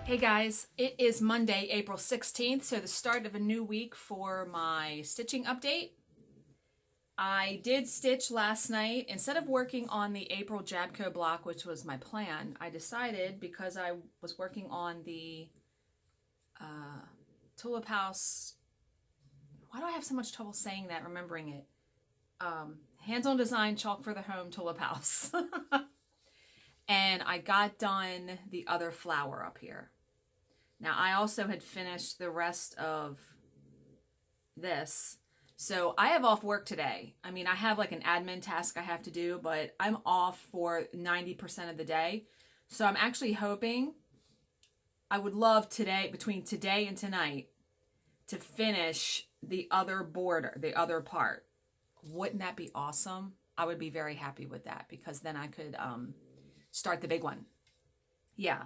Hey guys, it is Monday, April 16th, so the start of a new week for my stitching update. I did stitch last night. Instead of working on the April Jabco block, which was my plan, I decided, because I was working on the Tulip House, why do I have so much trouble saying that, remembering it? Hands-on design, chalk for the home, Tulip House. And I got done the other flower up here. Now, I also had finished the rest of this. So I have off work today. I mean, I have like an admin task I have to do, but I'm off for 90% of the day. So I'm actually hoping, I would love today, between today and tonight, to finish the other border, the other part. Wouldn't that be awesome? I would be very happy with that, because then I could start the big one. Yeah.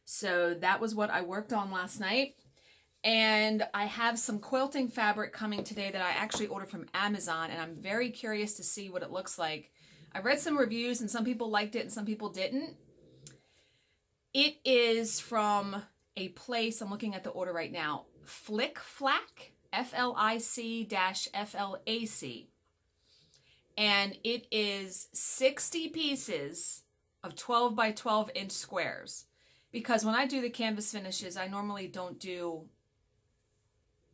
So that was what I worked on last night. And I have some quilting fabric coming today that I actually ordered from Amazon, and I'm very curious to see what it looks like. I read some reviews and some people liked it and some people didn't. It is from a place, I'm looking at the order right now, Flick Flack, FLIC-FLAC. And it is 60 pieces of 12 by 12 inch squares. Because when I do the canvas finishes, I normally don't do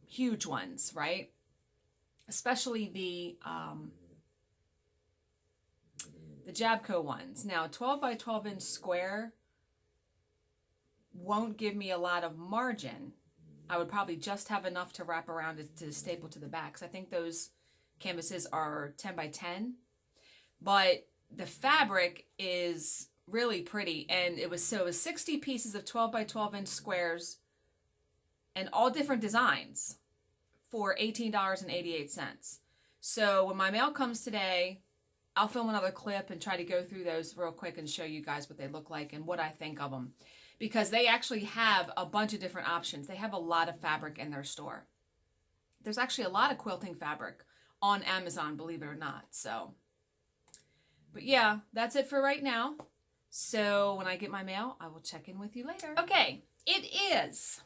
huge ones, right? Especially the Jabco ones. Now, 12 by 12 inch square won't give me a lot of margin. I would probably just have enough to wrap around it to staple to the back. So I think those canvases are 10 by 10. But the fabric is really pretty, and it was 60 pieces of 12 by 12 inch squares and all different designs for $18.88. So when my mail comes today, I'll film another clip and try to go through those real quick and show you guys what they look like and what I think of them, because they actually have a bunch of different options. They have a lot of fabric in their store. There's actually a lot of quilting fabric on Amazon, believe it or not. So, but yeah, that's it for right now. So when I get my mail, I will check in with you later. Okay, it is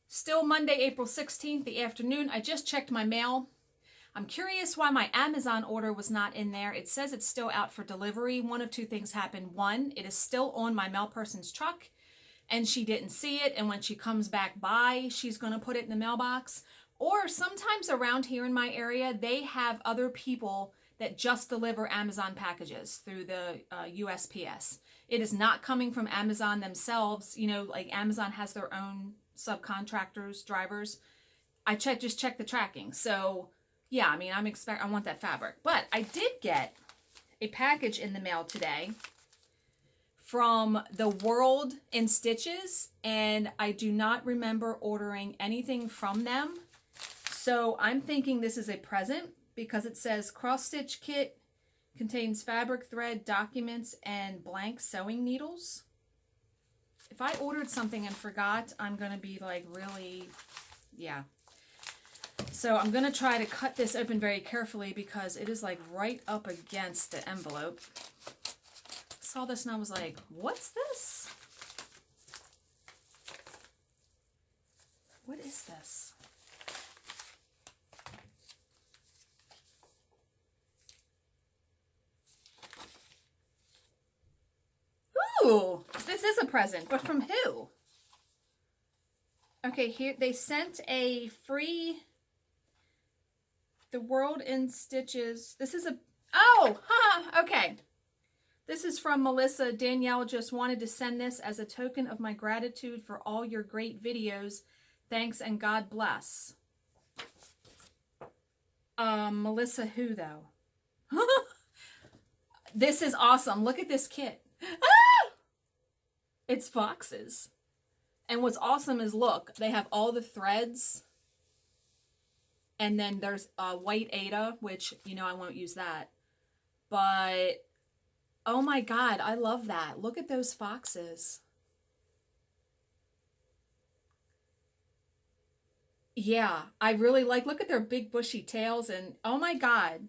still Monday, April 16th, the afternoon. I just checked my mail. I'm curious why my Amazon order was not in there. It says it's still out for delivery. One of two things happened. One, it is still on my mail person's truck and she didn't see it. And when she comes back by, she's going to put it in the mailbox. Or sometimes around here in my area, they have other people that just deliver Amazon packages through the USPS. It is not coming from Amazon themselves. You know, like Amazon has their own subcontractors, drivers. I just checked the tracking. So yeah, I mean, I want that fabric. But I did get a package in the mail today from the World in Stitches, and I do not remember ordering anything from them. So I'm thinking this is a present, because it says cross stitch kit contains fabric, thread, documents, and blank sewing needles. If I ordered something and forgot, I'm going to be like really, yeah. So I'm going to try to cut this open very carefully, because it is like right up against the envelope. I saw this and I was like, what's this? What is this? Ooh, this is a present, but from who? Okay, here they sent a free The World in Stitches. This is okay. This is from Melissa. Danielle just wanted to send this as a token of my gratitude for all your great videos. Thanks and God bless. Melissa who though? This is awesome. Look at this kit. It's foxes. And what's awesome is, look, they have all the threads. And then there's white Ada, which, you know, I won't use that. But, oh my God, I love that. Look at those foxes. Yeah, I really like, look at their big bushy tails. And, oh my God.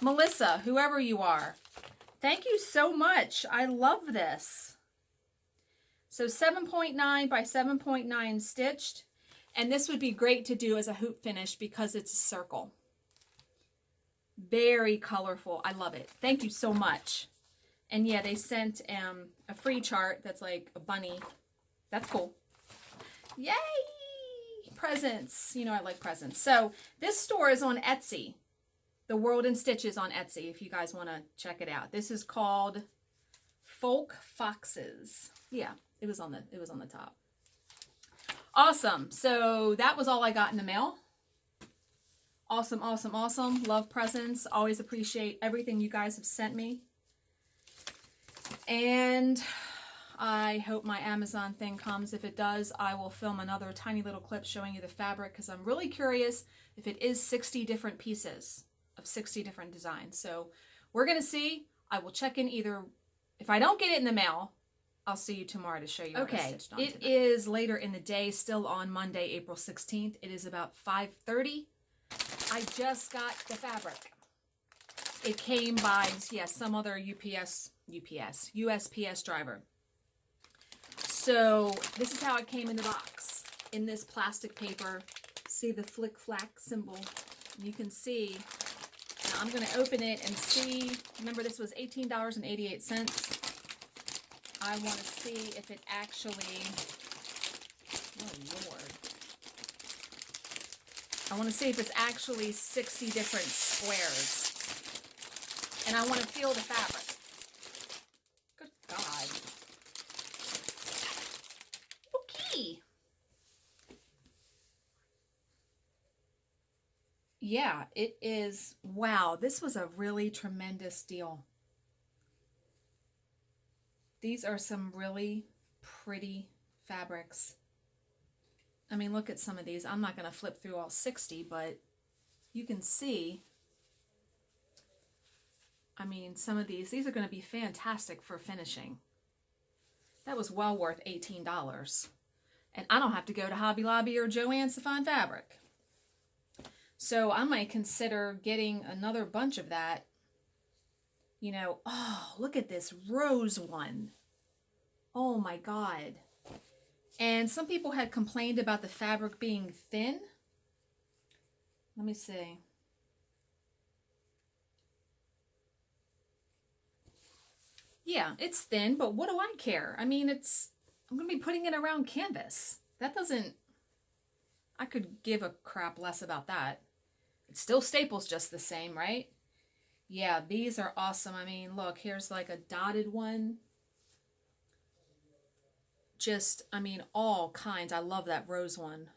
Melissa, whoever you are, thank you so much. I love this. So 7.9 by 7.9 stitched. And this would be great to do as a hoop finish because it's a circle. Very colorful. I love it. Thank you so much. And yeah, they sent a free chart that's like a bunny. That's cool. Yay! Presents. You know I like presents. So this store is on Etsy. The World in Stitches on Etsy if you guys want to check it out. This is called Folk Foxes. Yeah, it was on the top. Awesome. So that was all I got in the mail. Awesome, awesome, awesome. Love presents. Always appreciate everything you guys have sent me. And I hope my Amazon thing comes. If it does, I will film another tiny little clip showing you the fabric because I'm really curious if it is 60 different pieces of 60 different designs. So we're going to see. I will check in either. If I don't get it in the mail, I'll see you tomorrow to show you what I stitched on. It is later in the day, still on Monday, April 16th. It is about 5:30. I just got the fabric. It came by, some other USPS driver. So this is how it came in the box. In this plastic paper. See the flick flack symbol. You can see. Now I'm going to open it and see. Remember, this was $18.88. I want to see if it actually, oh Lord. I want to see if it's actually 60 different squares. And I want to feel the fabric. Good God. Okay. Yeah, it is. Wow, this was a really tremendous deal. These are some really pretty fabrics. I mean, look at some of these. I'm not going to flip through all 60, but you can see, I mean, some of these are going to be fantastic for finishing. That was well worth $18. And I don't have to go to Hobby Lobby or Joann's to find fabric. So I might consider getting another bunch of that. You know, oh, look at this rose one. Oh my God. And some people had complained about the fabric being thin. Let me see. Yeah, it's thin, but what do I care? I mean, I'm going to be putting it around canvas. That doesn't, I could give a crap less about that. It still staples just the same, right? Yeah, these are awesome. I mean, look, here's like a dotted one. Just, I mean, all kinds. I love that rose one.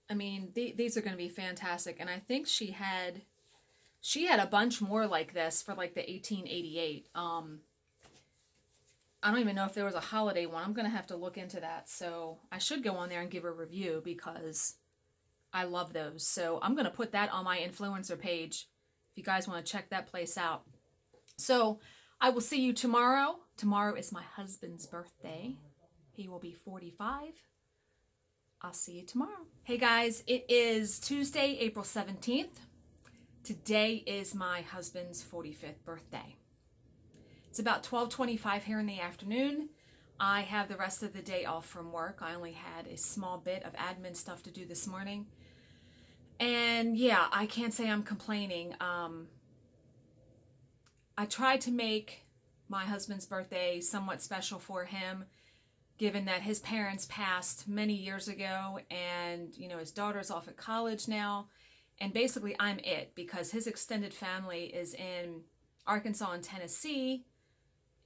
I mean, these are going to be fantastic. And I think she had a bunch more like this for like the 1888. I don't even know if there was a holiday one. I'm going to have to look into that. So I should go on there and give a review because I love those. So I'm going to put that on my influencer page if you guys want to check that place out. So I will see you tomorrow. Tomorrow is my husband's birthday. He will be 45. I'll see you tomorrow. Hey guys, it is Tuesday, April 17th. Today is my husband's 45th birthday. It's about 12:25 here in the afternoon. I have the rest of the day off from work. I only had a small bit of admin stuff to do this morning. And yeah, I can't say I'm complaining. I tried to make my husband's birthday somewhat special for him, given that his parents passed many years ago and, you know, his daughter's off at college now. And basically I'm it because his extended family is in Arkansas and Tennessee.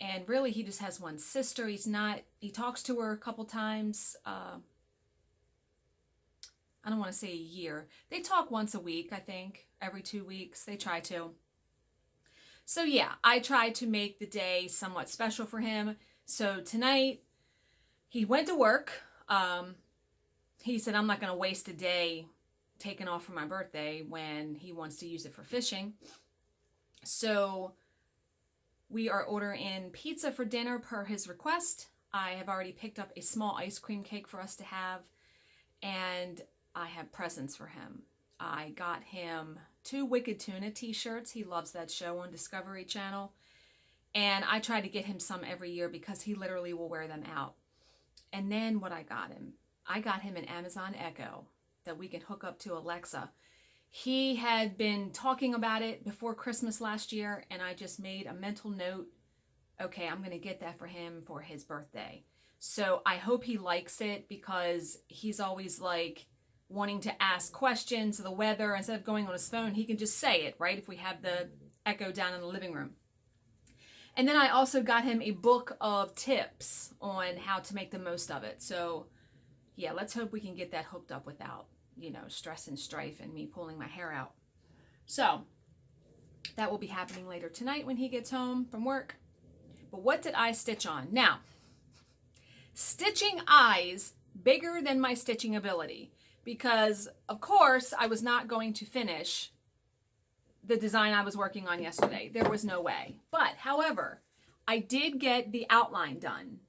And really he just has one sister. He talks to her a couple times. I don't want to say a year. They talk once a week, I think, every 2 weeks. They try to. So yeah, I tried to make the day somewhat special for him. So tonight, he went to work. He said, I'm not going to waste a day taking off for my birthday when he wants to use it for fishing. So we are ordering pizza for dinner per his request. I have already picked up a small ice cream cake for us to have. And I have presents for him. I got him 2 Wicked Tuna t-shirts. He loves that show on Discovery Channel. And I try to get him some every year because he literally will wear them out. And then what I got him an Amazon Echo that we can hook up to Alexa. He had been talking about it before Christmas last year, and I just made a mental note, okay, I'm going to get that for him for his birthday. So I hope he likes it, because he's always like wanting to ask questions of the weather. Instead of going on his phone, he can just say it, right? If we have the Echo down in the living room. And then I also got him a book of tips on how to make the most of it. So yeah, let's hope we can get that hooked up without, stress and strife and me pulling my hair out. So that will be happening later tonight when he gets home from work. But what did I stitch on? Now, stitching eyes bigger than my stitching ability, because of course I was not going to finish the design I was working on yesterday. There was no way. But however, I did get the outline done.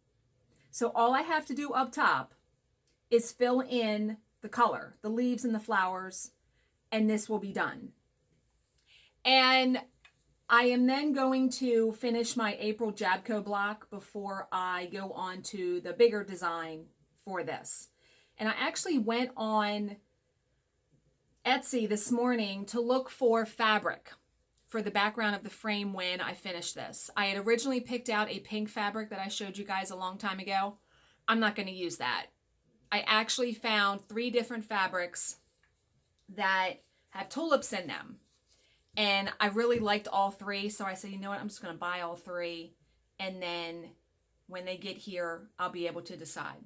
So all I have to do up top is fill in the color, the leaves and the flowers, and this will be done. And I am then going to finish my April Jabco block before I go on to the bigger design for this. And I actually went on Etsy this morning to look for fabric for the background of the frame when I finish this. I had originally picked out a pink fabric that I showed you guys a long time ago. I'm not going to use that. I actually found 3 different fabrics that have tulips in them. And I really liked all 3. So I said, you know what? I'm just going to buy all 3. And then when they get here, I'll be able to decide.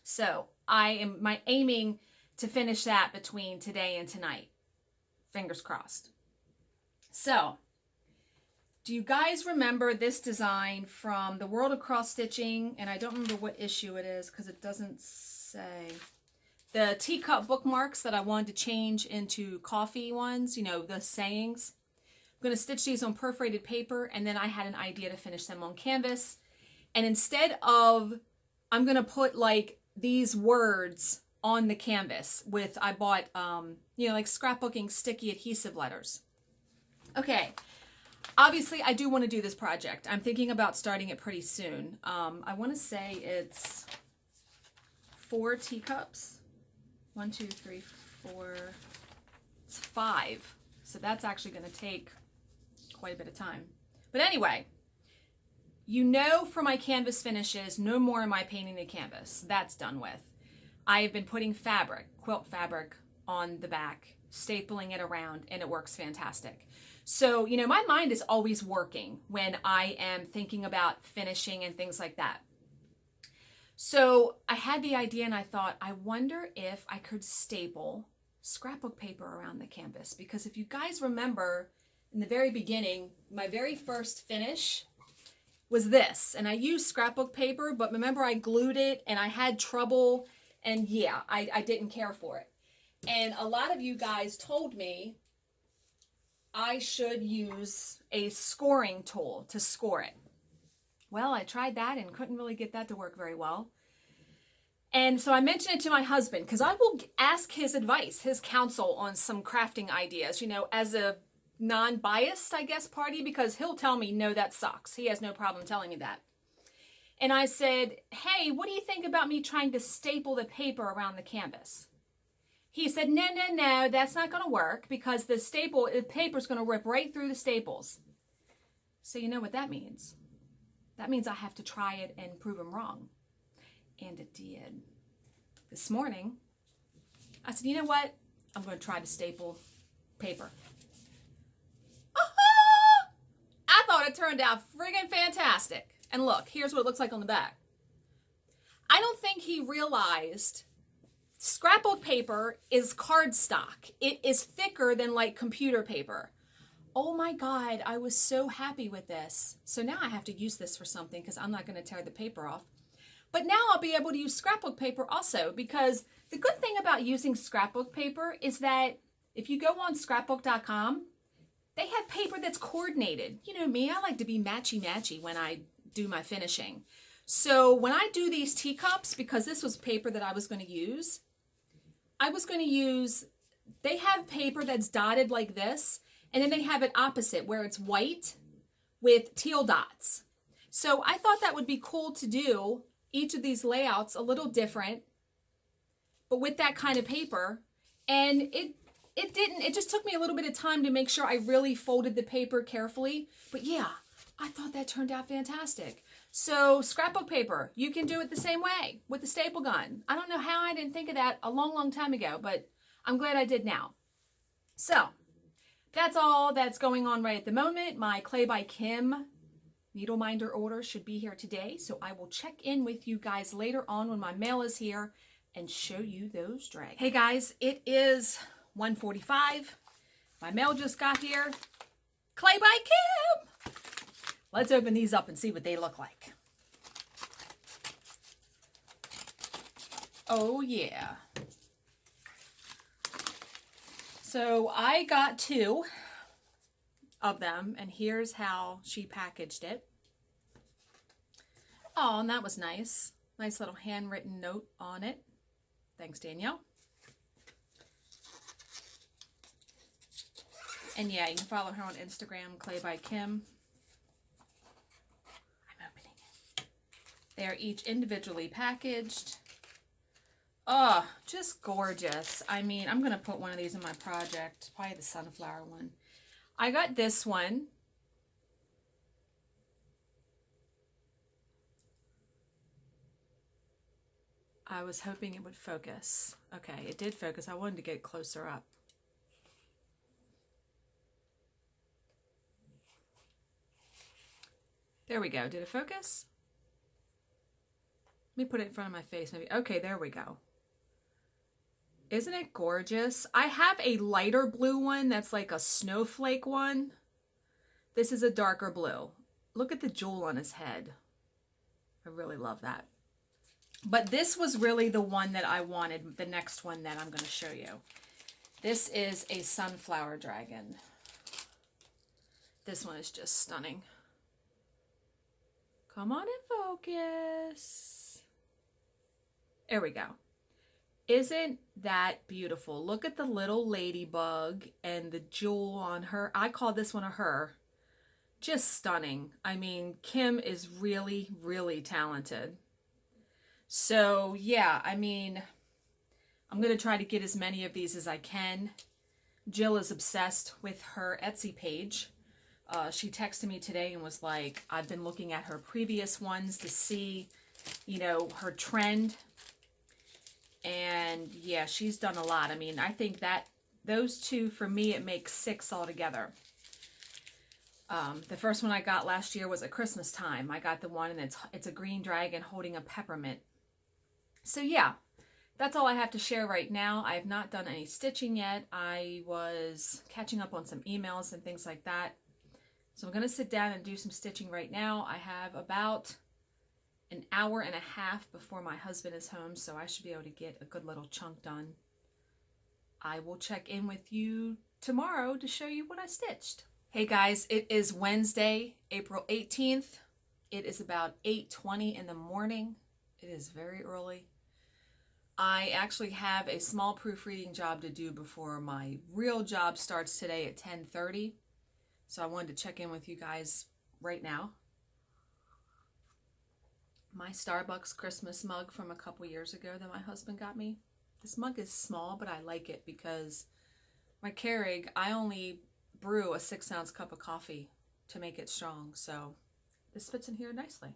So I am aiming to finish that between today and tonight. Fingers crossed. So, do you guys remember this design from the World of Cross Stitching? And I don't remember what issue it is because it doesn't say. The teacup bookmarks that I wanted to change into coffee ones, the sayings. I'm going to stitch these on perforated paper, and then I had an idea to finish them on canvas. And instead of, I'm going to put like these words on the canvas with, I bought, like scrapbooking sticky adhesive letters. Okay. Obviously, I do want to do this project. I'm thinking about starting it pretty soon. I want to say it's 4 teacups. 1, 2, 3, 4. It's 5. So that's actually going to take quite a bit of time. But anyway, for my canvas finishes, no more am I painting the canvas. That's done with. I have been putting quilt fabric on the back, stapling it around, and it works fantastic. So, my mind is always working when I am thinking about finishing and things like that. So I had the idea and I thought, I wonder if I could staple scrapbook paper around the canvas. Because if you guys remember in the very beginning, my very first finish was this. And I used scrapbook paper, but remember I glued it and I had trouble. And yeah, I didn't care for it. And a lot of you guys told me I should use a scoring tool to score it. Well, I tried that and couldn't really get that to work very well. And so I mentioned it to my husband because I will ask his advice, his counsel on some crafting ideas, as a non-biased, I guess, party, because he'll tell me, no, that sucks. He has no problem telling me that. And I said, hey, what do you think about me trying to staple the paper around the canvas? He said, no, that's not going to work because the paper is going to rip right through the staples. So you know what that means? That means I have to try it and prove him wrong. And it did. This morning, I said, you know what? I'm going to try to staple paper. I thought it turned out friggin' fantastic. And look, here's what it looks like on the back. I don't think he realized scrapbook paper is cardstock. It is thicker than like computer paper. Oh my God, I was so happy with this. So now I have to use this for something because I'm not going to tear the paper off. But now I'll be able to use scrapbook paper also, because the good thing about using scrapbook paper is that if you go on scrapbook.com, they have paper that's coordinated. You know me, I like to be matchy-matchy when I do my finishing. So when I do these teacups, because this was paper that I was going to use, they have paper that's dotted like this, and then they have it opposite where it's white with teal dots. So I thought that would be cool to do each of these layouts a little different, but with that kind of paper. And it just took me a little bit of time to make sure I really folded the paper carefully. But yeah, I thought that turned out fantastic. So scrapbook paper, you can do it the same way with the staple gun. I don't know how I didn't think of that a long, long time ago, but I'm glad I did now. So that's all that's going on right at the moment. My Clay by Kim needle minder order should be here today. So I will check in with you guys later on when my mail is here and show you those dragons. Hey guys, it is 1:45. My mail just got here. Clay by Kim. Let's open these up and see what they look like. Oh yeah. So I got 2 of them, and here's how she packaged it. Oh, and that was nice. Nice little handwritten note on it. Thanks, Danielle. And yeah, you can follow her on Instagram, Clay by Kim. I'm opening it. They are each individually packaged. Oh, just gorgeous. I mean, I'm going to put one of these in my project. Probably the sunflower one. I got this one. I was hoping it would focus. Okay, it did focus. I wanted to get closer up. There we go. Did it focus? Let me put it in front of my face maybe. Okay, there we go. Isn't it gorgeous? I have a lighter blue one that's like a snowflake one. This is a darker blue. Look at the jewel on his head. I really love that. But this was really the one that I wanted, the next one that I'm going to show you. This is a sunflower dragon. This one is just stunning. Come on and focus. There we go. Isn't that beautiful? Look at the little ladybug and the jewel on her. I call this one a her. Just stunning. I mean, Kim is really, really talented. So yeah, I mean, I'm going to try to get as many of these as I can. Jill is obsessed with her Etsy page. She texted me today and was like, I've been looking at her previous ones to see, you know, her trend. And yeah, she's done a lot. I mean, I think that those 2, for me, it makes 6 altogether. The first one I got last year was at Christmas time. I got the one and it's a green dragon holding a peppermint. So yeah, that's all I have to share right now. I have not done any stitching yet. I was catching up on some emails and things like that. So I'm going to sit down and do some stitching right now. I have about an hour and a half before my husband is home, so I should be able to get a good little chunk done. I will check in with you tomorrow to show you what I stitched. Hey guys, it is Wednesday, April 18th. It is about 8:20 in the morning. It is very early. I actually have a small proofreading job to do before my real job starts today at 10:30. So I wanted to check in with you guys right now. My Starbucks Christmas mug from a couple years ago that my husband got me. This mug is small, but I like it because my Keurig, I only brew a 6-ounce cup of coffee to make it strong. So this fits in here nicely.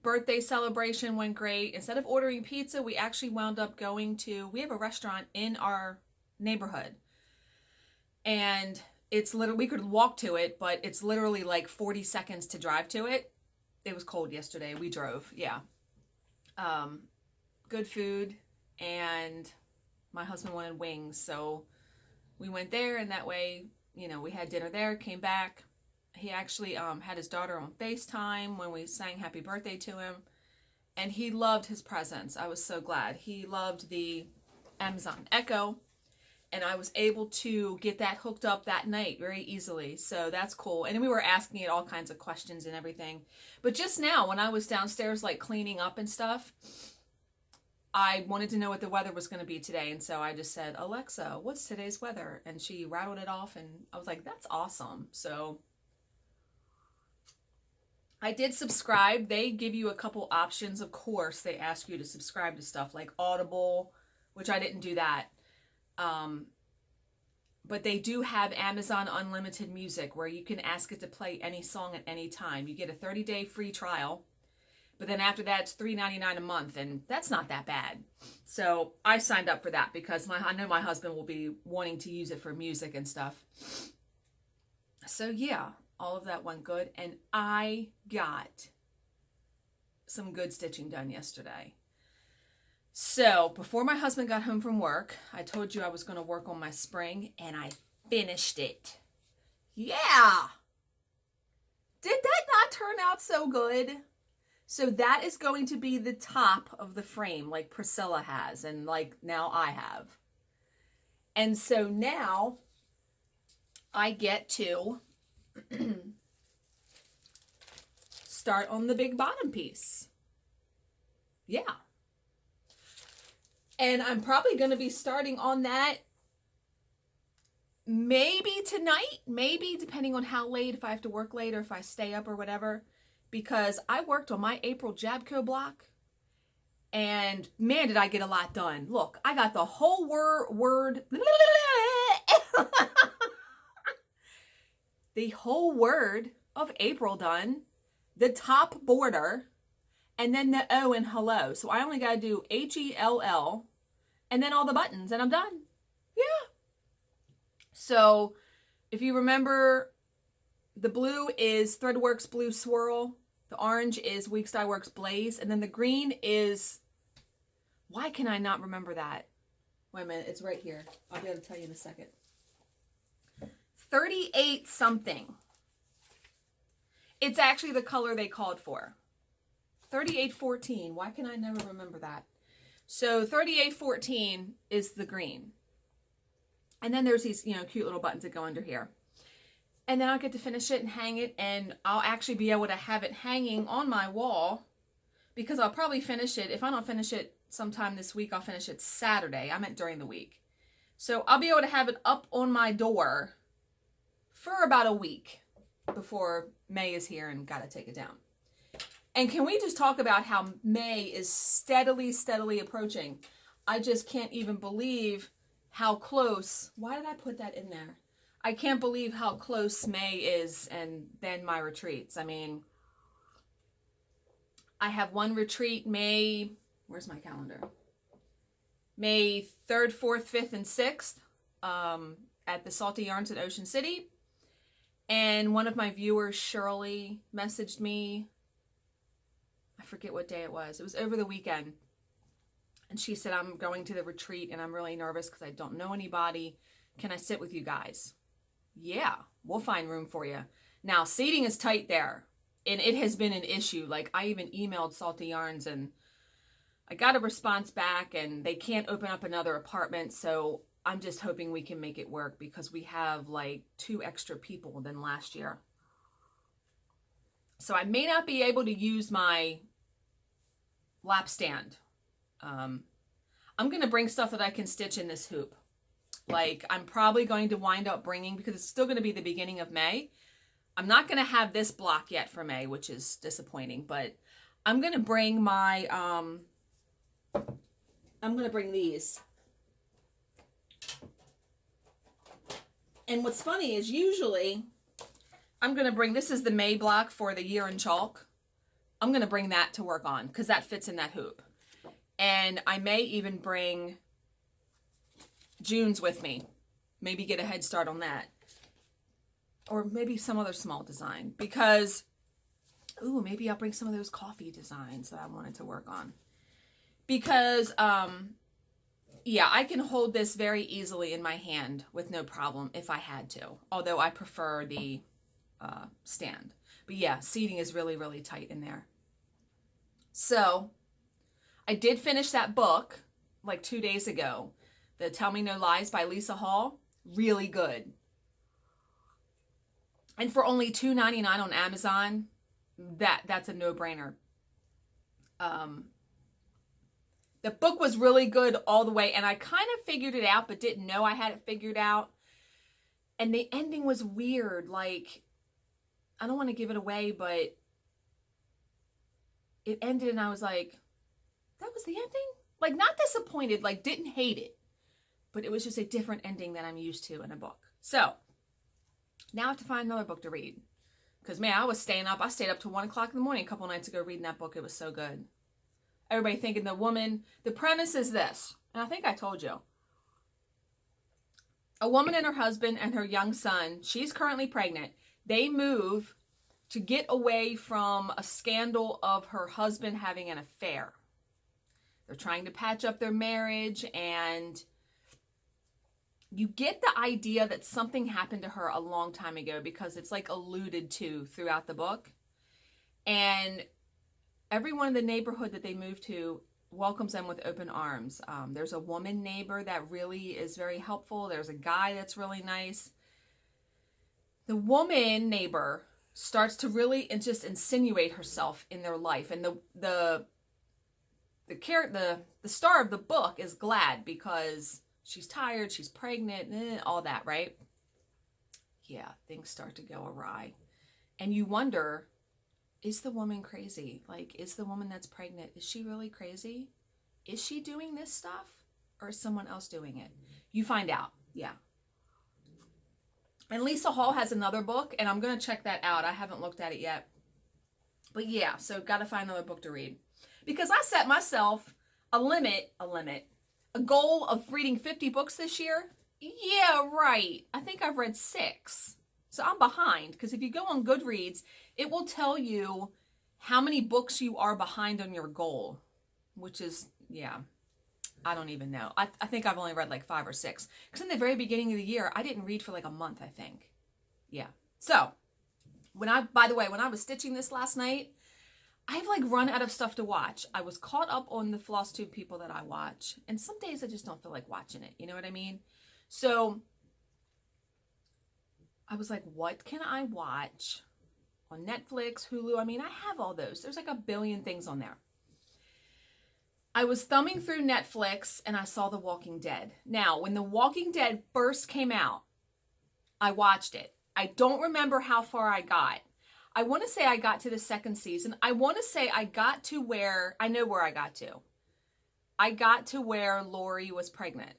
Birthday celebration went great. Instead of ordering pizza, we actually wound up going to, we have a restaurant in our neighborhood. And it's literally, we could walk to it, but it's literally like 40 seconds to drive to it. It was cold yesterday. We drove, yeah. Good food, and my husband wanted wings, so we went there, and that way, you know, we had dinner there, came back. He actually had his daughter on FaceTime when we sang happy birthday to him, and he loved his presents. I was so glad. He loved the Amazon Echo, and I was able to get that hooked up that night very easily, so that's cool. And we were asking it all kinds of questions and everything. But just now, when I was downstairs, like, cleaning up and stuff, I wanted to know what the weather was going to be today. And so I just said, Alexa, what's today's weather? And she rattled it off and I was like, that's awesome. So I did subscribe. They give you a couple options. Of course, they ask you to subscribe to stuff like Audible, which I didn't do that. But they do have Amazon Unlimited Music where you can ask it to play any song at any time. You get a 30-day free trial. But then after that, it's $3.99 a month, and that's not that bad. So I signed up for that because I know my husband will be wanting to use it for music and stuff. So yeah, all of that went good, and I got some good stitching done yesterday. So before my husband got home from work, I told you I was going to work on my spring, and I finished it. Yeah! Did that not turn out so good? So that is going to be the top of the frame like Priscilla has and like now I have. And so now I get to start on the big bottom piece. Yeah. And I'm probably going to be starting on that maybe tonight, maybe depending on how late, if I have to work late or if I stay up or whatever. Because I worked on my April Jabco block, and man, did I get a lot done. Look, I got the whole the whole word of April done, the top border, and then the O in hello. So I only got to do HELL, and then all the buttons, and I'm done. Yeah. So if you remember, the blue is Threadworks Blue Swirl. The orange is Weeks Dye Works Blaze. And then the green is, why can I not remember that? Wait a minute, it's right here. I'll be able to tell you in a second. 38 something. It's actually the color they called for. 3814. Why can I never remember that? So 3814 is the green. And then there's these, cute little buttons that go under here. And then I'll get to finish it and hang it, and I'll actually be able to have it hanging on my wall because I'll probably finish it. If I don't finish it sometime this week, I'll finish it Saturday. I meant during the week. So I'll be able to have it up on my door for about a week before May is here and got to take it down. And can we just talk about how May is steadily approaching? I just can't even believe how close. Why did I put that in there? I can't believe how close May is and then my retreats. I mean, I have one retreat May, where's my calendar? May 3rd, 4th, 5th, and 6th at the Salty Yarns at Ocean City. And one of my viewers, Shirley, messaged me. I forget what day it was. It was over the weekend. And she said, I'm going to the retreat and I'm really nervous because I don't know anybody. Can I sit with you guys? Yeah, we'll find room for you. Now, seating is tight there, and it has been an issue. Like, I even emailed Salty Yarns, and I got a response back, and they can't open up another apartment, so I'm just hoping we can make it work because we have, like, 2 extra people than last year. So I may not be able to use my lap stand. I'm going to bring stuff that I can stitch in this hoop. Like, I'm probably going to wind up bringing, because it's still going to be the beginning of May. I'm not going to have this block yet for May, which is disappointing, but I'm going to bring my, I'm going to bring these. And what's funny is usually I'm going to bring, this is the May block for the Year in Chalk. I'm going to bring that to work on because that fits in that hoop. And I may even bring June's with me. Maybe get a head start on that. Or maybe some other small design. Because, ooh, maybe I'll bring some of those coffee designs that I wanted to work on. Because, yeah, I can hold this very easily in my hand with no problem if I had to. Although I prefer the stand. But yeah, seating is really tight in there. So, I did finish that book like 2 days ago. The Tell Me No Lies by Lisa Hall. Really good. And for only $2.99 on Amazon, that's a no-brainer. The book was really good all the way, and I kind of figured it out, but didn't know I had it figured out. And the ending was weird. Like, I don't want to give it away, but it ended and I was like, that was the ending? Like, not disappointed, like didn't hate it, but it was just a different ending than I'm used to in a book. So now I have to find another book to read. Because, man, I was staying up. I stayed up till 1 o'clock in the morning a couple nights ago reading that book. It was so good. Everybody thinking the premise is this, and I think I told you. A woman and her husband and her young son, she's currently pregnant. They move to get away from a scandal of her husband having an affair. They're trying to patch up their marriage, and you get the idea that something happened to her a long time ago because it's like alluded to throughout the book. And everyone in the neighborhood that they move to welcomes them with open arms. There's a woman neighbor that really is very helpful. There's a guy that's really nice. The woman neighbor starts to really just insinuate herself in their life. And the star of the book is glad because she's tired, she's pregnant, all that, right? Yeah, things start to go awry. And you wonder, is the woman crazy? Like, is the woman that's pregnant, is she really crazy? Is she doing this stuff? Or is someone else doing it? You find out, yeah. And Lisa Hall has another book, and I'm going to check that out. I haven't looked at it yet. But yeah, so got to find another book to read. Because I set myself a goal of reading 50 books this year. Yeah, right. I think I've read 6. So I'm behind, because if you go on Goodreads, it will tell you how many books you are behind on your goal, which is, yeah, I don't even know. I think I've only read like 5 or 6. Because in the very beginning of the year, I didn't read for like a month, I think. Yeah. So, by the way, when I was stitching this last night, I've like run out of stuff to watch. I was caught up on the Flosstube people that I watch. And some days I just don't feel like watching it. You know what I mean? So I was like, what can I watch on Netflix, Hulu? I mean, I have all those. There's like a billion things on there. I was thumbing through Netflix and I saw The Walking Dead. Now, when The Walking Dead first came out, I watched it. I don't remember how far I got. I want to say I got to the 2nd season. I want to say I got to where, I know where I got to. I got to where Lori was pregnant.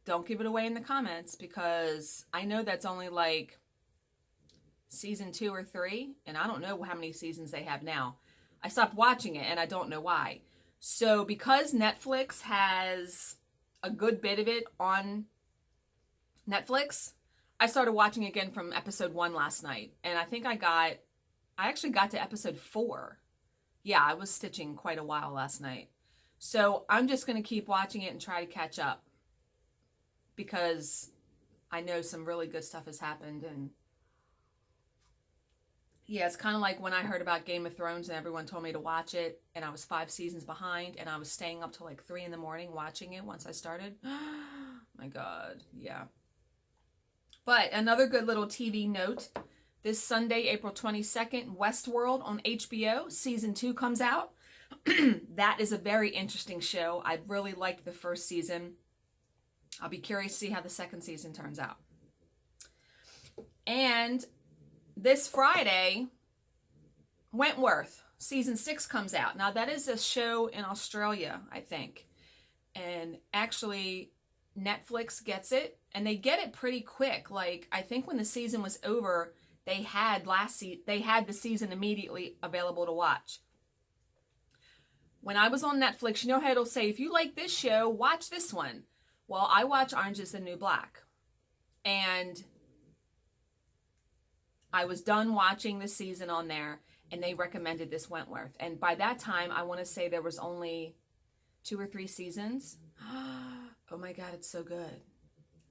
Don't give it away in the comments because I know that's only like season 2 or 3, and I don't know how many seasons they have now. I stopped watching it and I don't know why. So because Netflix has a good bit of it on Netflix, I started watching again from episode 1 last night. And I think I actually got to episode 4. Yeah, I was stitching quite a while last night. So I'm just going to keep watching it and try to catch up. Because I know some really good stuff has happened. And yeah, it's kind of like when I heard about Game of Thrones and everyone told me to watch it. And I was 5 seasons behind. And I was staying up till like 3 in the morning watching it once I started. My God, yeah. But another good little TV note. This Sunday, April 22nd, Westworld on HBO. Season 2 comes out. That is a very interesting show. I really liked the first season. I'll be curious to see how the 2nd season turns out. And this Friday, Wentworth, season 6 comes out. Now, that is a show in Australia, I think. And actually, Netflix gets it. And they get it pretty quick. Like, I think when the season was over, they had the season immediately available to watch. When I was on Netflix, you know how it'll say, if you like this show, watch this one. Well, I watch Orange is the New Black. And I was done watching the season on there, and they recommended this Wentworth. And by that time, I want to say there was only 2 or 3 seasons. Oh my God, it's so good.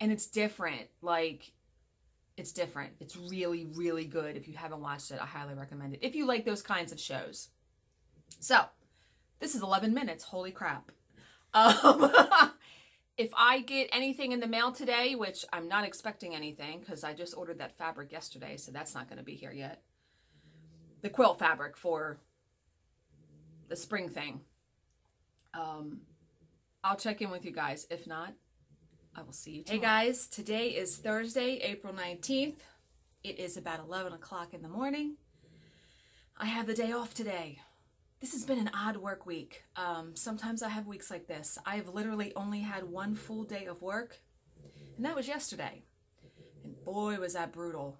And it's different. Like, it's different. It's really, really good. If you haven't watched it, I highly recommend it. If you like those kinds of shows. So, this is 11 minutes. Holy crap. If I get anything in the mail today, which I'm not expecting anything because I just ordered that fabric yesterday, so that's not going to be here yet. The quilt fabric for the spring thing. I'll check in with you guys. If not, I will see you tomorrow. Hey guys, today is Thursday, April 19th. It is about 11 o'clock in the morning. I have the day off today. This has been an odd work week. Sometimes I have weeks like this. I have literally only had one full day of work, and that was yesterday. And boy, was that brutal.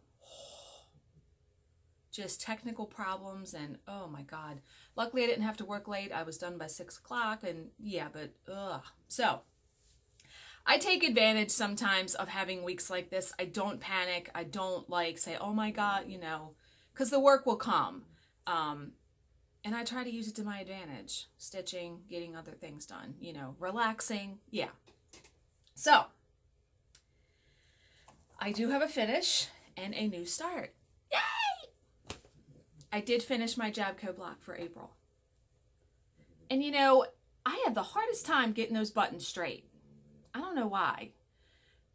Just technical problems and oh my God. Luckily I didn't have to work late. I was done by 6 o'clock and yeah, but ugh. So I take advantage sometimes of having weeks like this. I don't panic. I don't like say, oh my God, you know, because the work will come. And I try to use it to my advantage. Stitching, getting other things done, you know, relaxing. Yeah. So I do have a finish and a new start. Yay! I did finish my Jabco block for April. And you know, I had the hardest time getting those buttons straight. I don't know why.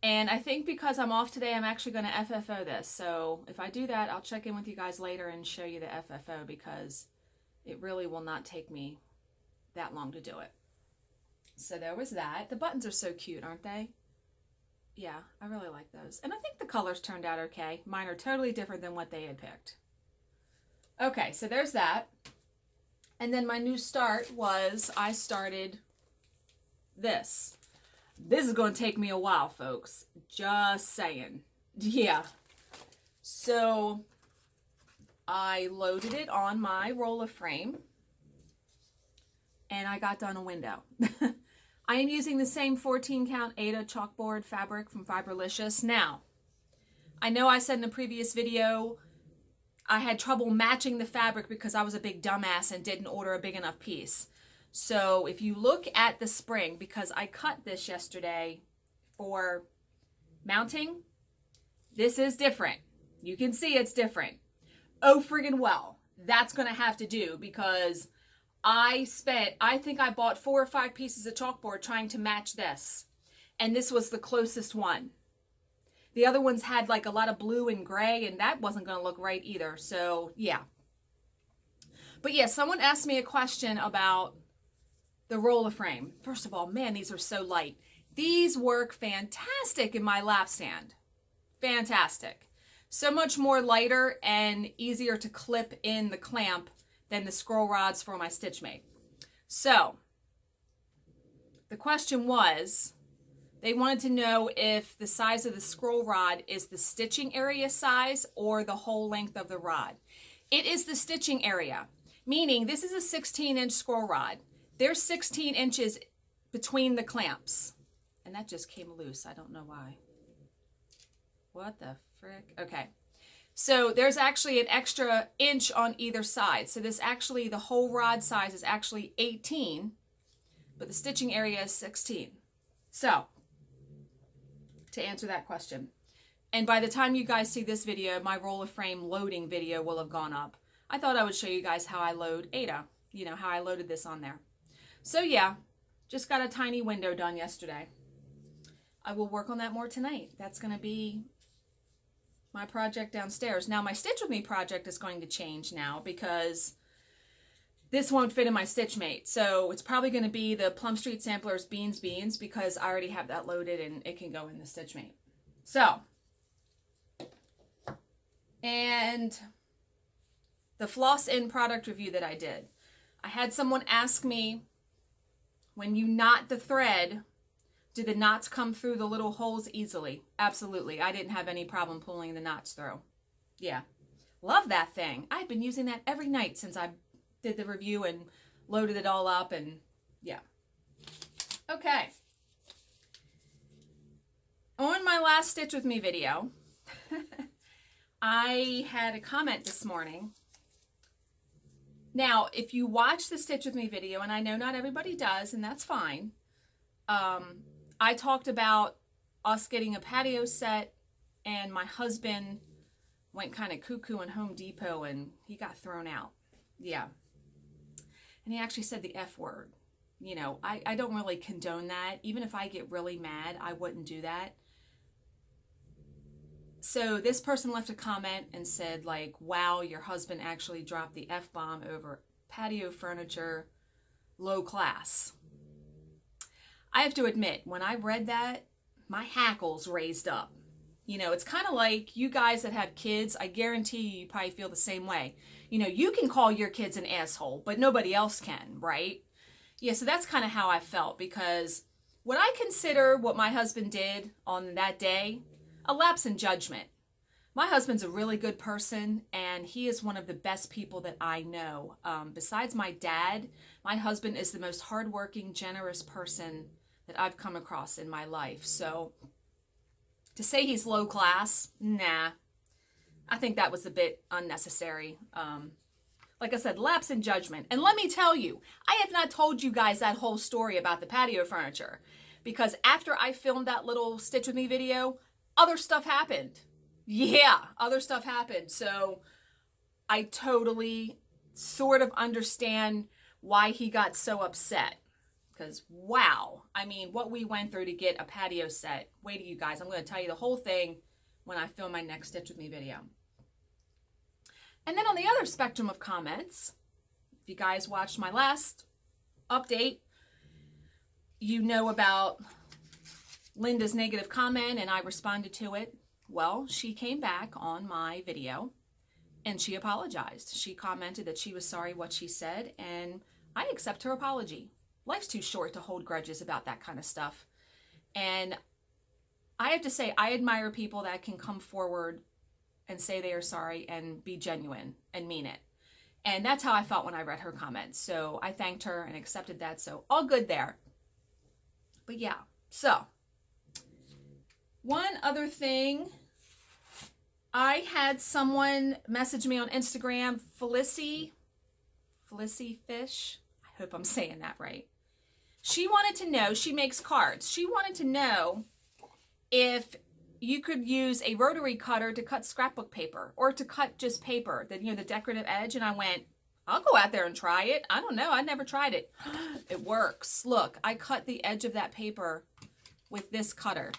And I think because I'm off today, I'm actually going to FFO this. So if I do that, I'll check in with you guys later and show you the FFO because it really will not take me that long to do it. So there was that. The buttons are so cute, aren't they? Yeah, I really like those. And I think the colors turned out okay. Mine are totally different than what they had picked. Okay, so there's that. And then my new start was I started this. This is going to take me a while, folks. Just saying. Yeah. So I loaded it on my roller frame and I got done a window. I am using the same 14 count Aida chalkboard fabric from Fiberlicious. Now, I know I said in a previous video I had trouble matching the fabric because I was a big dumbass and didn't order a big enough piece. So if you look at the spring, because I cut this yesterday for mounting, this is different. You can see it's different. Oh, friggin' well, that's going to have to do because I think I bought 4 or 5 pieces of chalkboard trying to match this. And this was the closest one. The other ones had like a lot of blue and gray, and that wasn't going to look right either. So, yeah. But yeah, someone asked me a question about the roller frame. First of all, man, these are so light. These work fantastic in my lap stand. Fantastic. So much more lighter and easier to clip in the clamp than the scroll rods for my Stitch Mate. So, the question was, they wanted to know if the size of the scroll rod is the stitching area size or the whole length of the rod. It is the stitching area, meaning this is a 16-inch scroll rod. There's 16 inches between the clamps. And that just came loose. I don't know why. What the frick? Okay. So there's actually an extra inch on either side. So this actually, the whole rod size is actually 18, but the stitching area is 16. So, to answer that question. And by the time you guys see this video, my roller frame loading video will have gone up. I thought I would show you guys how I load Aida. You know, how I loaded this on there. So yeah, just got a tiny window done yesterday. I will work on that more tonight. That's going to be my project downstairs. Now my Stitch With Me project is going to change now because this won't fit in my Stitch Mate. So it's probably going to be the Plum Street Samplers Beans because I already have that loaded and it can go in the Stitch Mate. So, and the Floss In product review that I did. I had someone ask me, when you knot the thread, do the knots come through the little holes easily? Absolutely. I didn't have any problem pulling the knots through. Yeah. Love that thing. I've been using that every night since I did the review and loaded it all up and yeah. Okay. On my last Stitch With Me video, I had a comment this morning. Now, if you watch the Stitch With Me video, and I know not everybody does, and that's fine, I talked about us getting a patio set, and my husband went kind of cuckoo in Home Depot, and he got thrown out. Yeah. And he actually said the F word. You know, I don't really condone that. Even if I get really mad, I wouldn't do that. So this person left a comment and said, like, wow, your husband actually dropped the F-bomb over patio furniture, low class. I have to admit, when I read that, my hackles raised up. You know, it's kind of like you guys that have kids, I guarantee you probably feel the same way. You know, you can call your kids an asshole, but nobody else can, right? Yeah, so that's kind of how I felt, because what I consider what my husband did on that day, a lapse in judgment. My husband's a really good person, and he is one of the best people that I know. Besides my dad, my husband is the most hardworking, generous person that I've come across in my life. So to say he's low class, nah, I think that was a bit unnecessary. Like I said, lapse in judgment. And let me tell you, I have not told you guys that whole story about the patio furniture, because after I filmed that little Stitch With Me video, other stuff happened. Yeah, other stuff happened. So I totally sort of understand why he got so upset. Because, wow, I mean, what we went through to get a patio set. Wait till you guys, I'm going to tell you the whole thing when I film my next Stitch With Me video. And then on the other spectrum of comments, if you guys watched my last update, you know about Linda's negative comment, and I responded to it. Well, she came back on my video and she apologized. She commented that she was sorry what she said, and I accept her apology. Life's too short to hold grudges about that kind of stuff. And I have to say, I admire people that can come forward and say they are sorry and be genuine and mean it. And that's how I felt when I read her comments. So I thanked her and accepted that. So all good there. But yeah, so one other thing, I had someone message me on Instagram, Felicity Fish. I hope I'm saying that right. She wanted to know, she makes cards. She wanted to know if you could use a rotary cutter to cut scrapbook paper, or to cut just paper, the decorative edge. And I went, I'll go out there and try it. I don't know. I never tried it. It works. Look, I cut the edge of that paper with this cutter,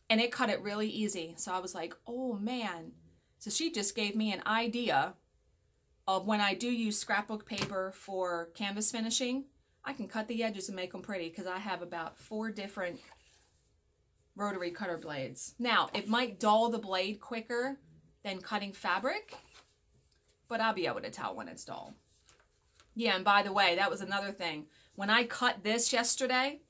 and it cut it really easy. So I was like, oh man. So she just gave me an idea of when I do use scrapbook paper for canvas finishing, I can cut the edges and make them pretty, because I have about 4 different rotary cutter blades. Now, it might dull the blade quicker than cutting fabric, but I'll be able to tell when it's dull. Yeah, and by the way, that was another thing. When I cut this yesterday,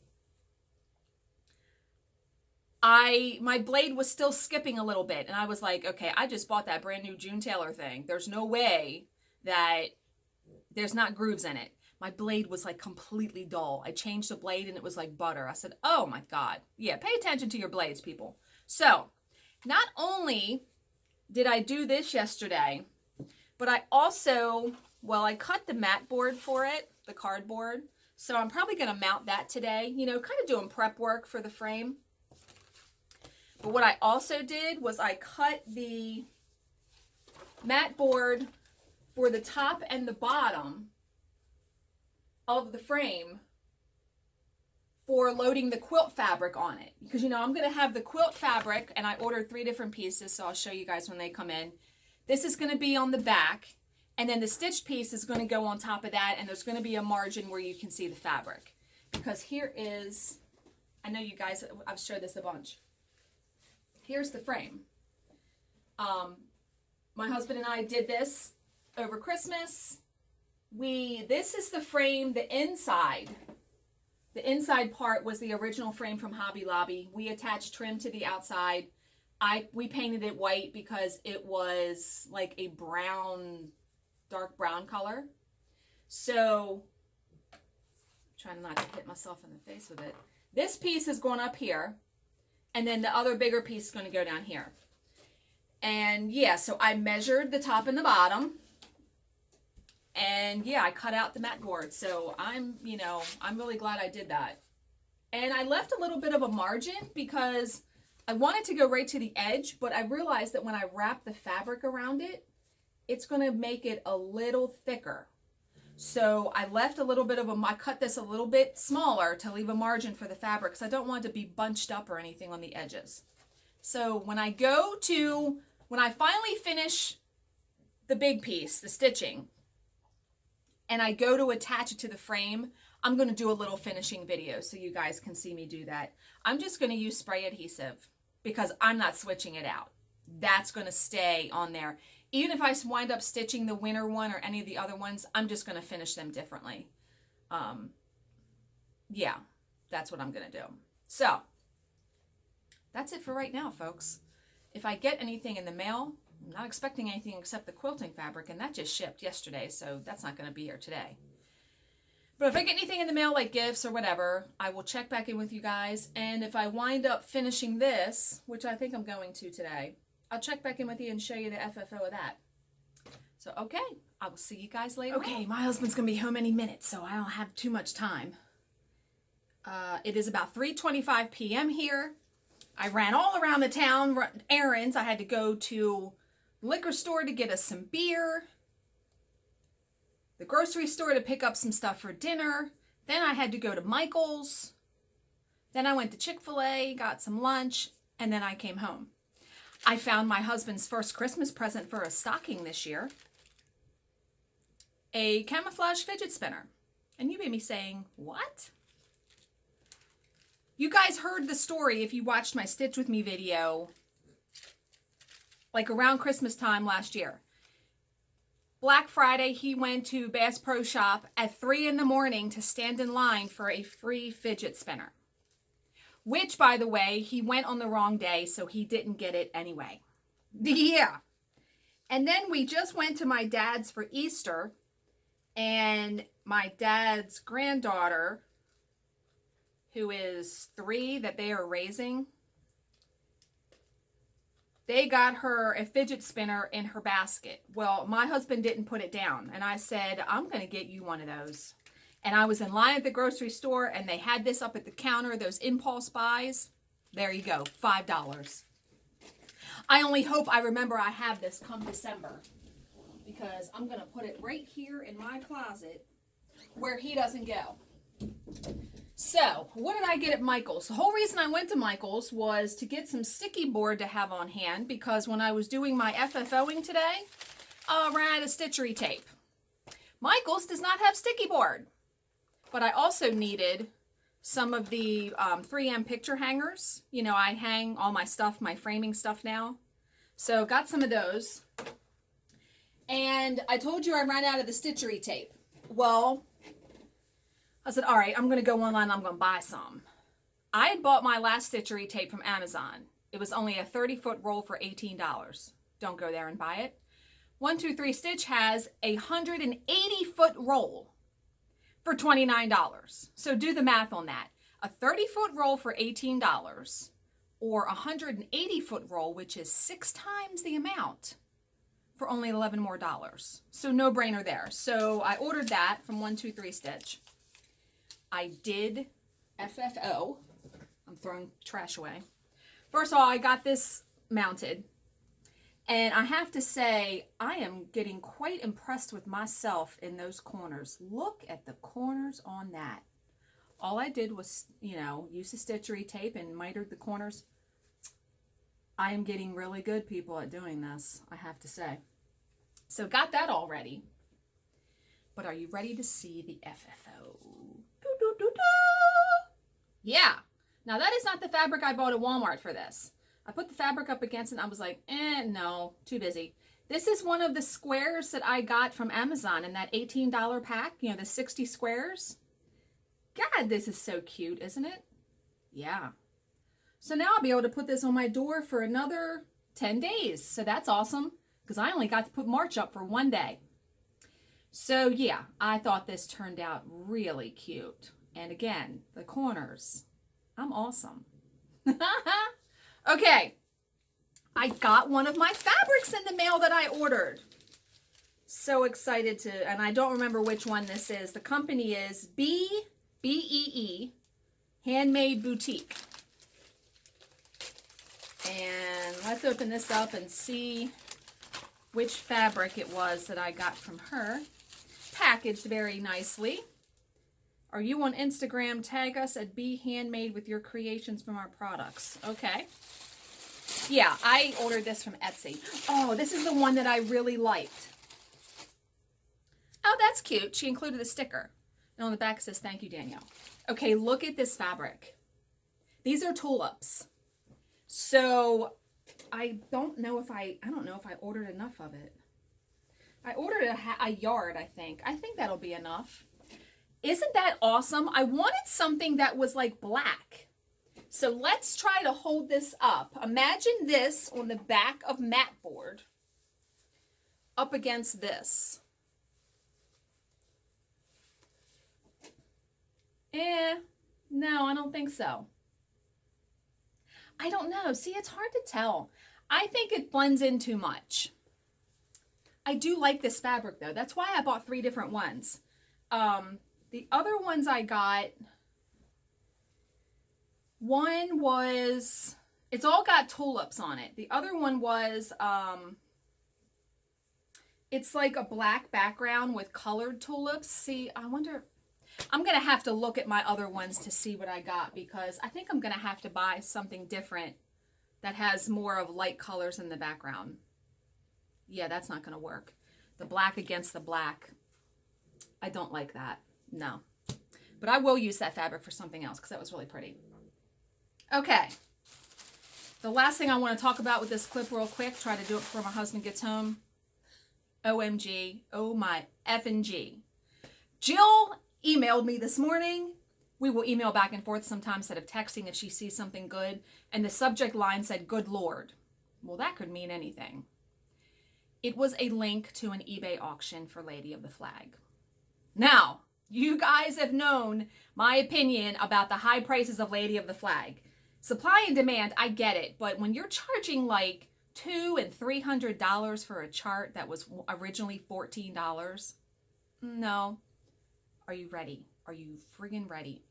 my blade was still skipping a little bit, and I was like, okay, I just bought that brand new June Taylor thing. There's no way that there's not grooves in it. My blade was like completely dull. I changed the blade and it was like butter. I said, oh my God. Yeah, pay attention to your blades, people. So not only did I do this yesterday, but I also, I cut the mat board for it, the cardboard. So I'm probably going to mount that today, kind of doing prep work for the frame. But what I also did was I cut the mat board for the top and the bottom of the frame for loading the quilt fabric on it. Because, I'm going to have the quilt fabric, and I ordered 3 different pieces, so I'll show you guys when they come in. This is going to be on the back, and then the stitched piece is going to go on top of that, and there's going to be a margin where you can see the fabric. Because here is, I know you guys, I've showed this a bunch. Here's the frame. My husband and I did this over Christmas. This is the frame, the inside part was the original frame from Hobby Lobby. We attached trim to the outside. We painted it white because it was like a brown, dark brown color. So, I'm trying not to hit myself in the face with it. This piece is going up here, and then the other bigger piece is going to go down here. And yeah, so I measured the top and the bottom. And yeah, I cut out the mat board. So I'm really glad I did that. And I left a little bit of a margin because I wanted to go right to the edge, but I realized that when I wrap the fabric around it, it's going to make it a little thicker. So I left a little bit of I cut this a little bit smaller to leave a margin for the fabric, because I don't want it to be bunched up or anything on the edges. So when I finally finish the big piece, the stitching, and I go to attach it to the frame, I'm going to do a little finishing video so you guys can see me do that. I'm just going to use spray adhesive because I'm not switching it out. That's going to stay on there. Even if I wind up stitching the winter one or any of the other ones, I'm just going to finish them differently. Yeah, that's what I'm going to do. So, that's it for right now, folks. If I get anything in the mail, I'm not expecting anything except the quilting fabric, and that just shipped yesterday, so that's not going to be here today. But if I get anything in the mail, like gifts or whatever, I will check back in with you guys. And if I wind up finishing this, which I think I'm going to today, I'll check back in with you and show you the FFO of that. So, okay, I will see you guys later. Okay, my husband's going to be home any minute, so I don't have too much time. It is about 3:25 p.m. here. I ran all around the town, errands. I had to go to the liquor store to get us some beer, the grocery store to pick up some stuff for dinner. Then I had to go to Michael's. Then I went to Chick-fil-A, got some lunch, and then I came home. I found my husband's first Christmas present for a stocking this year, a camouflage fidget spinner. And you may be saying, what? You guys heard the story if you watched my Stitch With Me video, like around Christmas time last year. Black Friday, he went to Bass Pro Shop at 3 in the morning to stand in line for a free fidget spinner. Which, by the way, he went on the wrong day, so he didn't get it anyway. Yeah. And then we just went to my dad's for Easter, and my dad's granddaughter, who is 3 that they are raising, they got her a fidget spinner in her basket. Well, my husband didn't put it down, and I said, I'm going to get you one of those. And I was in line at the grocery store, and they had this up at the counter, those impulse buys. There you go, $5. I only hope I remember I have this come December, because I'm going to put it right here in my closet where he doesn't go. So, what did I get at Michael's? The whole reason I went to Michael's was to get some sticky board to have on hand, because when I was doing my FFOing today, I ran out of stitchery tape. Michael's does not have sticky board. But I also needed some of the 3M picture hangers. You know, I hang all my stuff, my framing stuff now. So, got some of those. And I told you I ran out of the stitchery tape. Well, I said, all right, I'm going to go online and I'm going to buy some. I had bought my last stitchery tape from Amazon. It was only a 30-foot roll for $18. Don't go there and buy it. 123 Stitch has a 180-foot roll for $29. So do the math on that. A 30-foot roll for $18 or a 180-foot roll, which is 6 times the amount, for only $11 more. So no brainer there. So I ordered that from 123 Stitch. I did FFO. I'm throwing trash away. First of all, I got this mounted. And I have to say, I am getting quite impressed with myself in those corners. Look at the corners on that. All I did was, you know, use the stitchery tape and mitered the corners. I am getting really good, people, at doing this, I have to say. So got that all ready. But are you ready to see the FFO? Yeah. Now that is not the fabric I bought at Walmart for this. I put the fabric up against it and I was like, no, too busy. This is one of the squares that I got from Amazon in that $18 pack, you know, the 60 squares. God, this is so cute, isn't it? Yeah. So now I'll be able to put this on my door for another 10 days. So that's awesome, because I only got to put March up for 1 day. So yeah, I thought this turned out really cute. And again, the corners, I'm awesome. Okay, I got one of my fabrics in the mail that I ordered. So excited to, and I don't remember which one this is. The company is B-E-E, Handmade Boutique. And let's open this up and see which fabric it was that I got from her. Packaged very nicely. Are you on Instagram? Tag us at Be Handmade with your creations from our products. Okay. Yeah, I ordered this from Etsy. Oh, this is the one that I really liked. Oh, that's cute. She included a sticker. And on the back it says, thank you, Danielle. Okay, look at this fabric. These are tulips. So I don't know if I ordered enough of it. I ordered a yard, I think. I think that'll be enough. Isn't that awesome? I wanted something that was like black. So let's try to hold this up. Imagine this on the back of mat board up against this. No, I don't think so. I don't know. See, it's hard to tell. I think it blends in too much. I do like this fabric though. That's why I bought 3 different ones. The other ones I got, one was, it's all got tulips on it. The other one was, it's like a black background with colored tulips. See, I wonder, I'm going to have to look at my other ones to see what I got, because I think I'm going to have to buy something different that has more of light colors in the background. Yeah, that's not going to work. The black against the black. I don't like that. No. But I will use that fabric for something else because that was really pretty. Okay. The last thing I want to talk about with this clip real quick, try to do it before my husband gets home. OMG. Oh my effing G. Jill emailed me this morning. We will email back and forth sometimes instead of texting if she sees something good. And the subject line said, good Lord. Well, that could mean anything. It was a link to an eBay auction for Lady of the Flag. Now, you guys have known my opinion about the high prices of Lady of the Flag. Supply and demand, I get it. But when you're charging like $200 and $300 for a chart that was originally $14, no. Are you ready? Are you friggin' ready?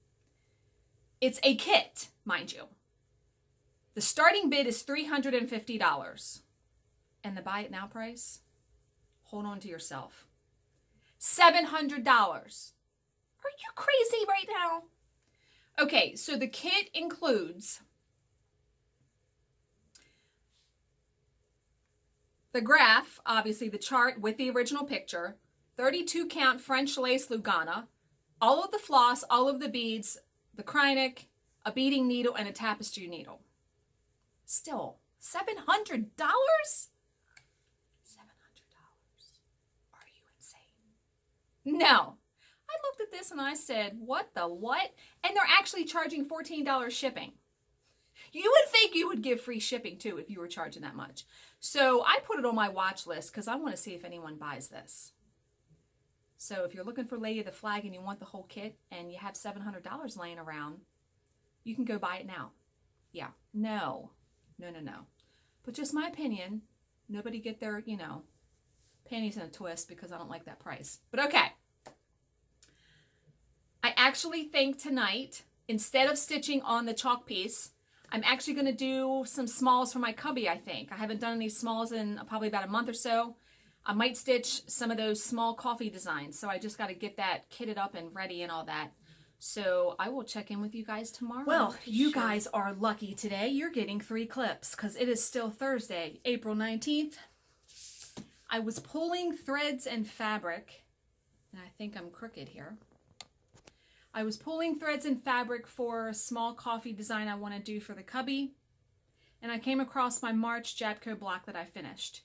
It's a kit, mind you. The starting bid is $350. And the buy it now price, hold on to yourself, $700. Are you crazy right now? Okay, so the kit includes the graph, obviously the chart with the original picture, 32 count French lace Lugana, all of the floss, all of the beads, the Krynic, a beading needle, and a tapestry needle. Still, $700? No. I looked at this and I said, what the what? And they're actually charging $14 shipping. You would think you would give free shipping too if you were charging that much. So I put it on my watch list because I want to see if anyone buys this. So if you're looking for Lady of the Flag and you want the whole kit and you have $700 laying around, you can go buy it now. Yeah. No. But just my opinion. Nobody get their, panties in a twist because I don't like that price. But okay. I actually think tonight, instead of stitching on the chalk piece, I'm actually going to do some smalls for my cubby, I think. I haven't done any smalls in probably about a month or so. I might stitch some of those small coffee designs. So I just got to get that kitted up and ready and all that. So I will check in with you guys tomorrow. Well, you guys are lucky today. You're getting 3 clips because it is still Thursday, April 19th. I was pulling threads and fabric, and I think I'm crooked here. I was pulling threads and fabric for a small coffee design I want to do for the cubby, and I came across my March Jabco block that I finished,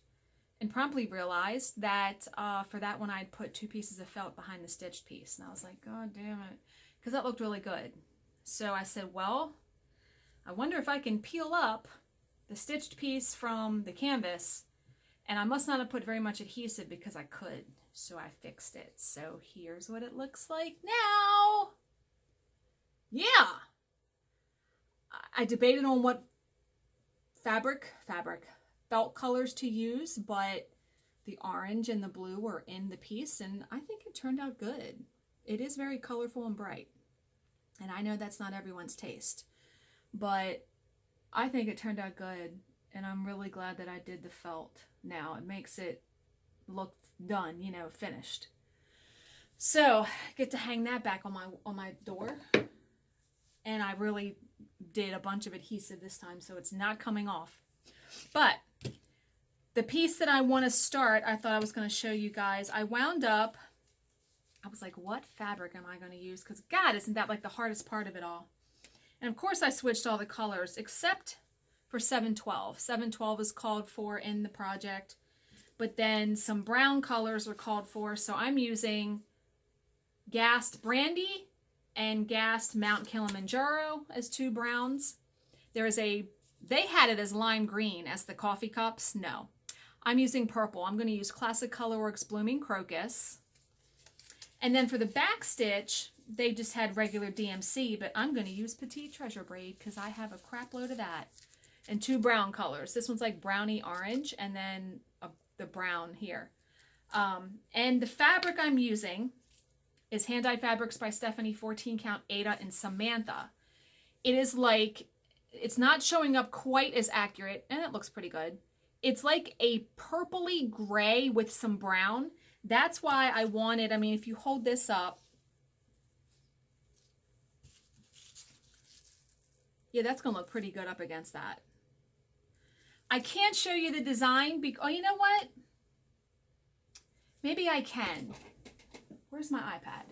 and promptly realized that for that one I'd put 2 pieces of felt behind the stitched piece, and I was like, God damn it, because that looked really good. So I said, well, I wonder if I can peel up the stitched piece from the canvas. And I must not have put very much adhesive because I could. So I fixed it. So here's what it looks like now. Yeah. I debated on what felt colors to use, but the orange and the blue were in the piece, and I think it turned out good. It is very colorful and bright. And I know that's not everyone's taste, but I think it turned out good. And I'm really glad that I did the felt now. It makes it look done, finished. So I get to hang that back on my door. And I really did a bunch of adhesive this time, so it's not coming off. But the piece that I want to start, I thought I was going to show you guys. I wound up, I was like, what fabric am I going to use? Because God, isn't that like the hardest part of it all? And of course I switched all the colors except for 712. 712 is called for in the project, but then some brown colors are called for. So I'm using Gassed Brandy and Gassed Mount Kilimanjaro as 2 browns. They had it as lime green as the coffee cups. No, I'm using purple. I'm going to use Classic Colorworks Blooming Crocus. And then for the back stitch, they just had regular DMC, but I'm going to use Petite Treasure Braid because I have a crap load of that. And 2 brown colors. This one's like brownie orange, and then the brown here. And the fabric I'm using is Hand Dyed Fabrics by Stephanie 14 Count Ada and Samantha. It is like, it's not showing up quite as accurate, and it looks pretty good. It's like a purpley gray with some brown. That's why I wanted, I mean, if you hold this up, yeah, that's going to look pretty good up against that. I can't show you the design because, oh, you know what? Maybe I can. Where's my iPad?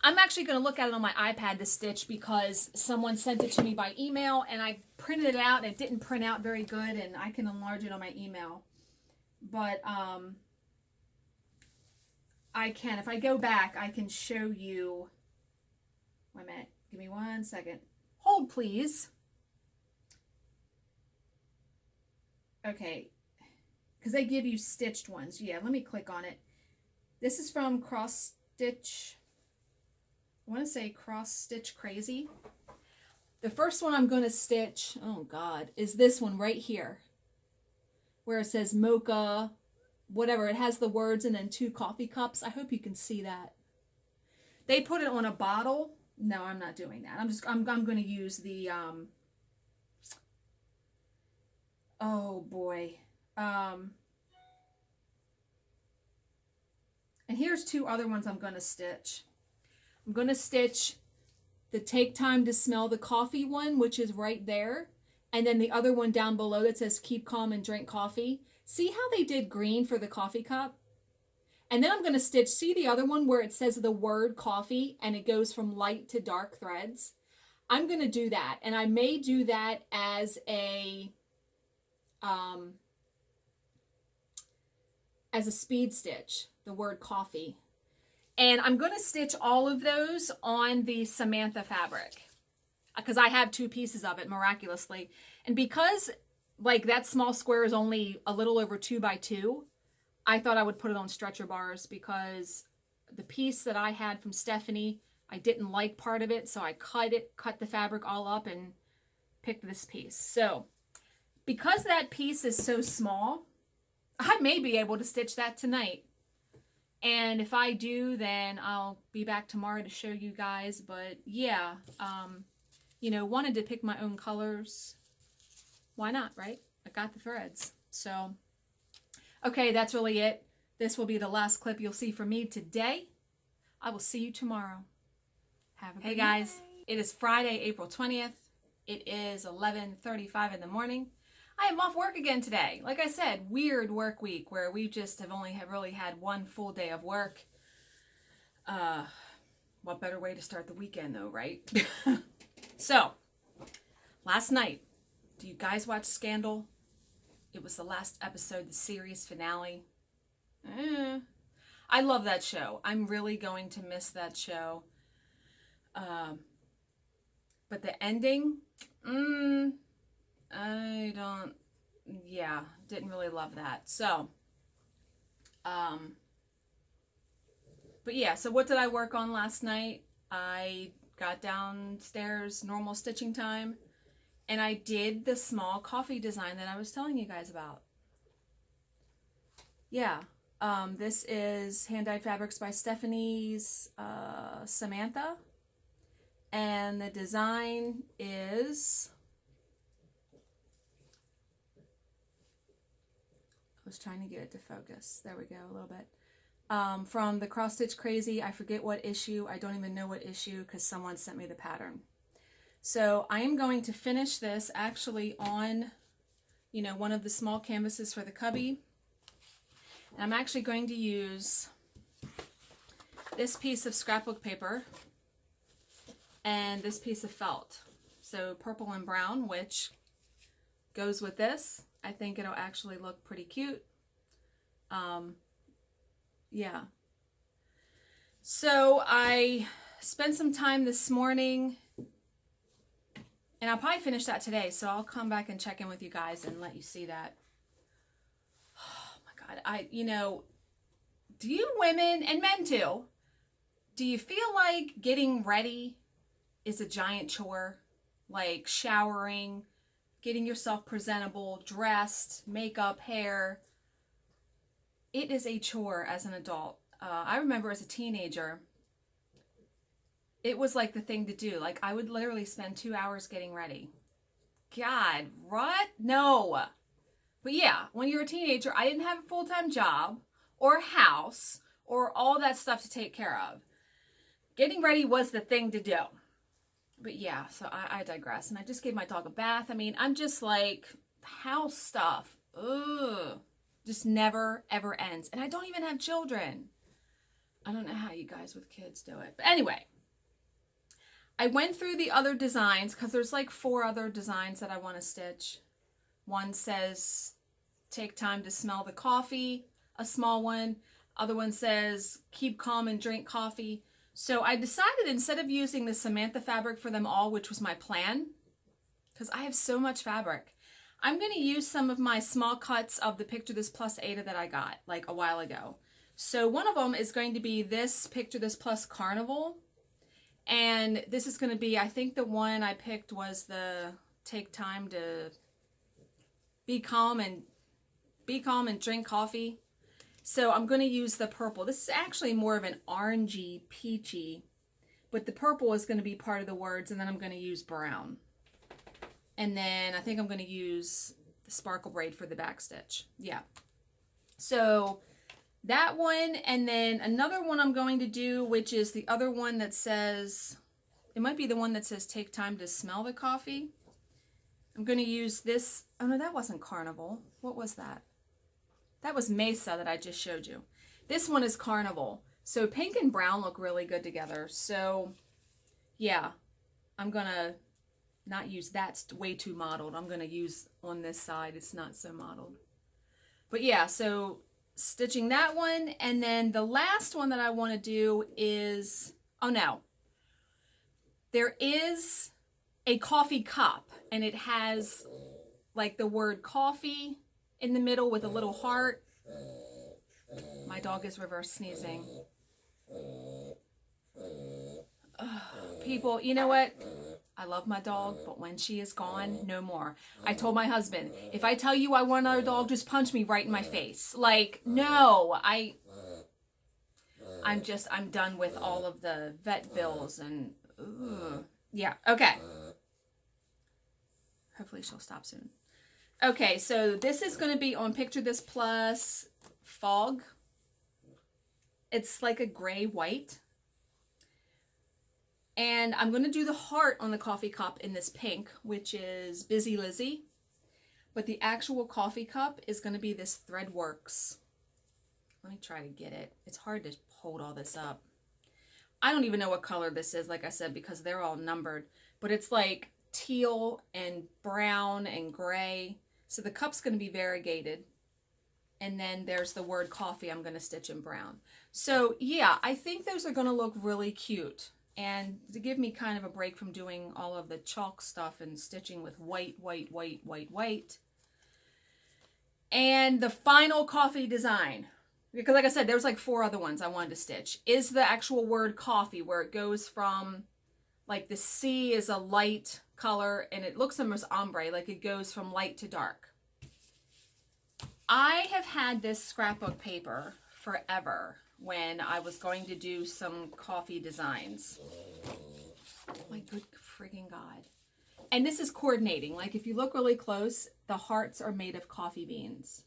I'm actually going to look at it on my iPad, the stitch, because someone sent it to me by email, and I printed it out, and it didn't print out very good, and I can enlarge it on my email. But, I can. If I go back, I can show you. Wait a minute. Give me 1 second. Hold, please. Okay. Because they give you stitched ones. Yeah, let me click on it. This is from Cross Stitch. I want to say Cross Stitch Crazy. The first one I'm going to stitch, oh God, is this one right here. Where it says mocha, whatever. It has the words and then 2 coffee cups. I hope you can see that. They put it on a bottle. No, I'm not doing that. I'm going to use the, oh boy. And here's 2 other ones I'm going to stitch. I'm going to stitch the Take Time to Smell the Coffee one, which is right there. And then the other one down below that says Keep Calm and Drink Coffee. See how they did green for the coffee cup? And then I'm going to stitch, see the other one where it says the word coffee and it goes from light to dark threads? I'm going to do that. And I may do that as a speed stitch, the word coffee. And I'm going to stitch all of those on the Samantha fabric because I have 2 pieces of it miraculously. And because like that small square is only a little over 2 by 2, I thought I would put it on stretcher bars because the piece that I had from Stephanie, I didn't like part of it. So I cut the fabric all up and picked this piece. So because that piece is so small, I may be able to stitch that tonight. And if I do, then I'll be back tomorrow to show you guys. But yeah, you know, wanted to pick my own colors. Why not, right? I got the threads. So, okay, that's really it. This will be the last clip you'll see from me today. I will see you tomorrow. Have a good night. Hey guys, it is Friday, April 20th. It is 11:35 in the morning. I am off work again today. Like I said, weird work week where we just have only really had 1 full day of work. What better way to start the weekend though, right? So, last night, do you guys watch Scandal? It was the last episode, the series finale. I love that show. I'm really going to miss that show. But the ending, I don't, yeah, didn't really love that. So, but yeah, so what did I work on last night? I got downstairs, normal stitching time, and I did the small coffee design that I was telling you guys about. Yeah, this is Hand Dyed Fabrics by Stephanie's Samantha, and the design is, I was trying to get it to focus. There we go, a little bit. From the Cross Stitch Crazy, I forget what issue. I don't even know what issue because someone sent me the pattern. So I am going to finish this actually on, you know, one of the small canvases for the cubby. And I'm actually going to use this piece of scrapbook paper and this piece of felt. So purple and brown, which goes with this. I think it'll actually look pretty cute. Yeah. So I spent some time this morning, and I'll probably finish that today. So I'll come back and check in with you guys and let you see that. Oh my God. You know, do you women and men too, do you feel like getting ready is a giant chore? Like showering, getting yourself presentable, dressed, makeup, hair. It is a chore as an adult. I remember as a teenager, it was like the thing to do. Like I would literally spend 2 hours getting ready. God, what? No. But yeah, when you're a teenager, I didn't have a full-time job or house or all that stuff to take care of. Getting ready was the thing to do. But yeah, so I digress. And I just gave my dog a bath. I mean, I'm just like, house stuff. Ugh. Just never, ever ends. And I don't even have children. I don't know how you guys with kids do it. But anyway, I went through the other designs because there's like 4 other designs that I want to stitch. One says, take time to smell the coffee, a small one. Other one says, keep calm and drink coffee. So I decided instead of using the Samantha fabric for them all, which was my plan, because I have so much fabric, I'm going to use some of my small cuts of the Picture This Plus Ada that I got like a while ago. So one of them is going to be this Picture This Plus Carnival. And this is going to be, I think the one I picked was the take time to be calm and drink coffee. So I'm going to use the purple. This is actually more of an orangey, peachy, but the purple is going to be part of the words, and then I'm going to use brown. And then I think I'm going to use the sparkle braid for the back stitch. Yeah. So that one, and then another one I'm going to do, which is the other one that says, it might be the one that says take time to smell the coffee. I'm going to use this. Oh no, that wasn't Carnival. What was that? That was Mesa that I just showed you. This one is Carnival. So pink and brown look really good together. So yeah, I'm going to not use that, way too mottled. I'm going to use on this side, it's not so mottled. But yeah, so stitching that one. And then the last one that I want to do is, oh no, there is a coffee cup, and it has like the word coffee in the middle with a little heart. My dog is reverse sneezing. Ugh, people, you know what? I love my dog, but when she is gone, no more. I told my husband, if I tell you I want another dog, just punch me right in my face. Like, no, I'm done with all of the vet bills and, ugh. Yeah, okay. Hopefully she'll stop soon. Okay, so this is going to be on Picture This Plus Fog. It's like a gray-white. And I'm going to do the heart on the coffee cup in this pink, which is Busy Lizzie. But the actual coffee cup is going to be this Threadworks. Let me try to get it. It's hard to hold all this up. I don't even know what color this is, like I said, because they're all numbered. But it's like teal and brown and gray. So the cup's going to be variegated. And then there's the word coffee I'm going to stitch in brown. So yeah, I think those are going to look really cute. And to give me kind of a break from doing all of the chalk stuff and stitching with white, white, white, white, white. And the final coffee design, because like I said, there's like 4 other ones I wanted to stitch, is the actual word coffee, where it goes from, like the C is a light color and it looks almost ombre, like it goes from light to dark. I have had this scrapbook paper forever when I was going to do some coffee designs. Oh my good friggin' God. And this is coordinating. Like if you look really close, the hearts are made of coffee beans.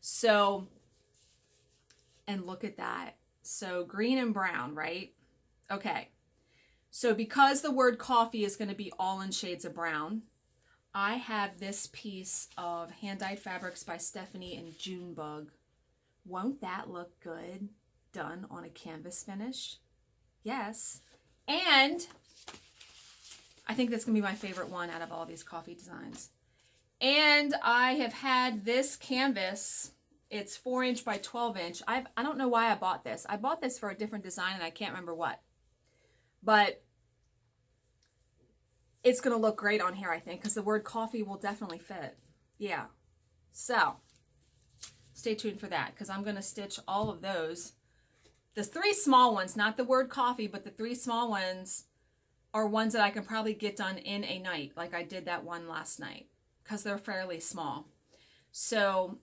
So, and look at that. So green and brown, right? Okay. So because the word coffee is going to be all in shades of brown, I have this piece of hand-dyed fabrics by Stephanie and Junebug. Won't that look good? done on a canvas finish. Yes. And I think that's going to be my favorite one out of all these coffee designs. And I have had this canvas. It's 4" by 12". I don't know why I bought this. I bought this for a different design and I can't remember what. But it's going to look great on here, I think, because the word coffee will definitely fit. Yeah. So stay tuned for that, because I'm going to stitch all of those. The 3 small ones, not the word coffee, but the 3 small ones are ones that I can probably get done in a night, like I did that one last night, because they're fairly small. So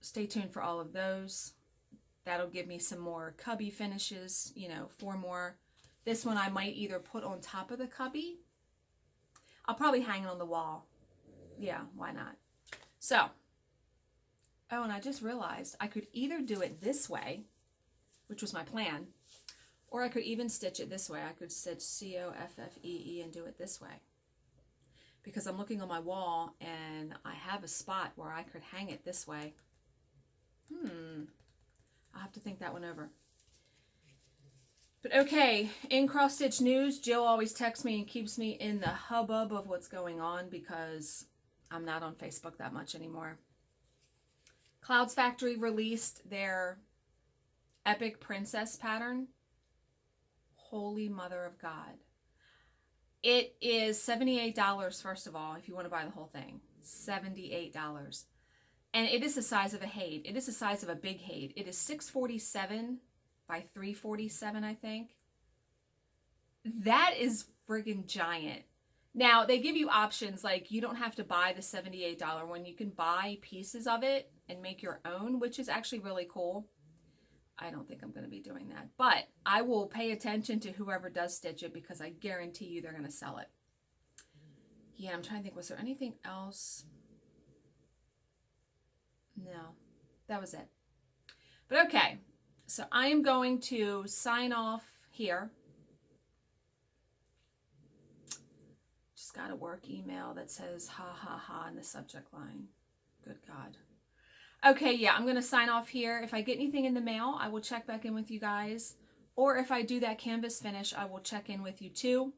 stay tuned for all of those. That'll give me some more cubby finishes, you know, 4 more. This one I might either put on top of the cubby. I'll probably hang it on the wall. Yeah, why not? So, oh, and I just realized I could either do it this way, which was my plan, or I could even stitch it this way. I could stitch C-O-F-F-E-E and do it this way. Because I'm looking on my wall and I have a spot where I could hang it this way. I'll have to think that one over. But okay, in cross stitch news, Jill always texts me and keeps me in the hubbub of what's going on because I'm not on Facebook that much anymore. Clouds Factory released their Epic Princess pattern. Holy Mother of God. It is $78, first of all, if you want to buy the whole thing. $78. And it is the size of a Hade. It is the size of a big Hade. It is 647 by 347, I think. That is friggin' giant. Now, they give you options, like you don't have to buy the $78 one. You can buy pieces of it and make your own, which is actually really cool. I don't think I'm going to be doing that. But I will pay attention to whoever does stitch it because I guarantee you they're going to sell it. Yeah, I'm trying to think. Was there anything else? No, that was it. But okay, so I am going to sign off here. Just got a work email that says ha ha ha in the subject line. Good God. Okay, yeah, I'm going to sign off here. If I get anything in the mail, I will check back in with you guys. Or if I do that canvas finish, I will check in with you too.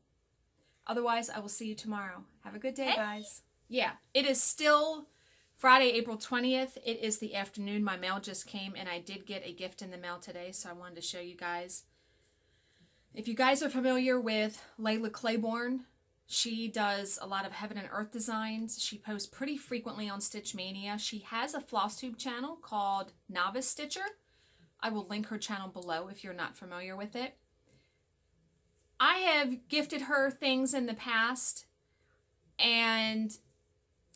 Otherwise, I will see you tomorrow. Have a good day, guys. Yeah, it is still Friday, April 20th. It is the afternoon. My mail just came and I did get a gift in the mail today, so I wanted to show you guys. If you guys are familiar with Layla Claiborne, she does a lot of Heaven and Earth designs. She posts pretty frequently on Stitch Mania. She has a Flosstube channel called Novice Stitcher. I will link her channel below if you're not familiar with it. I have gifted her things in the past, and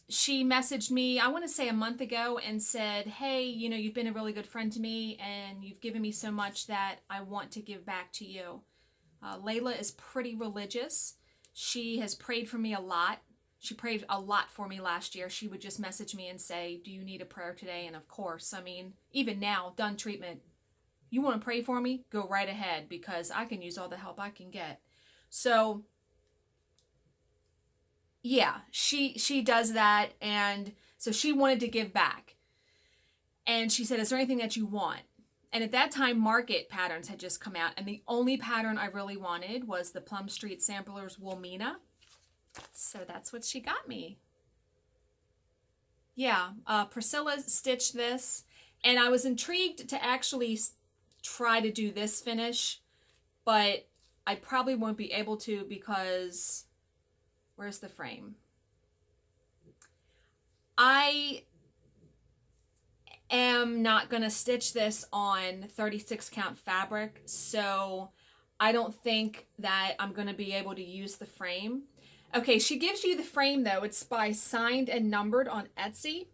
she messaged me, I want to say a month ago, and said, hey, you know, you've been a really good friend to me, and you've given me so much that I want to give back to you. Layla is pretty religious. She has prayed for me a lot. She prayed a lot for me last year. She would just message me and say, do you need a prayer today? And of course, I mean, even now, done treatment, you want to pray for me? Go right ahead, because I can use all the help I can get. So yeah, she does that, and so she wanted to give back. And she said, is there anything that you want? And at that time, Market patterns had just come out, and the only pattern I really wanted was the Plum Street Samplers Woolmina. So that's what she got me. Yeah, Priscilla stitched this, and I was intrigued to actually try to do this finish, but I probably won't be able to because, where's the frame? I am not going to stitch this on 36 count fabric, so I don't think that I'm going to be able to use the frame. Okay, she gives you the frame though. It's by Signed and Numbered on Etsy.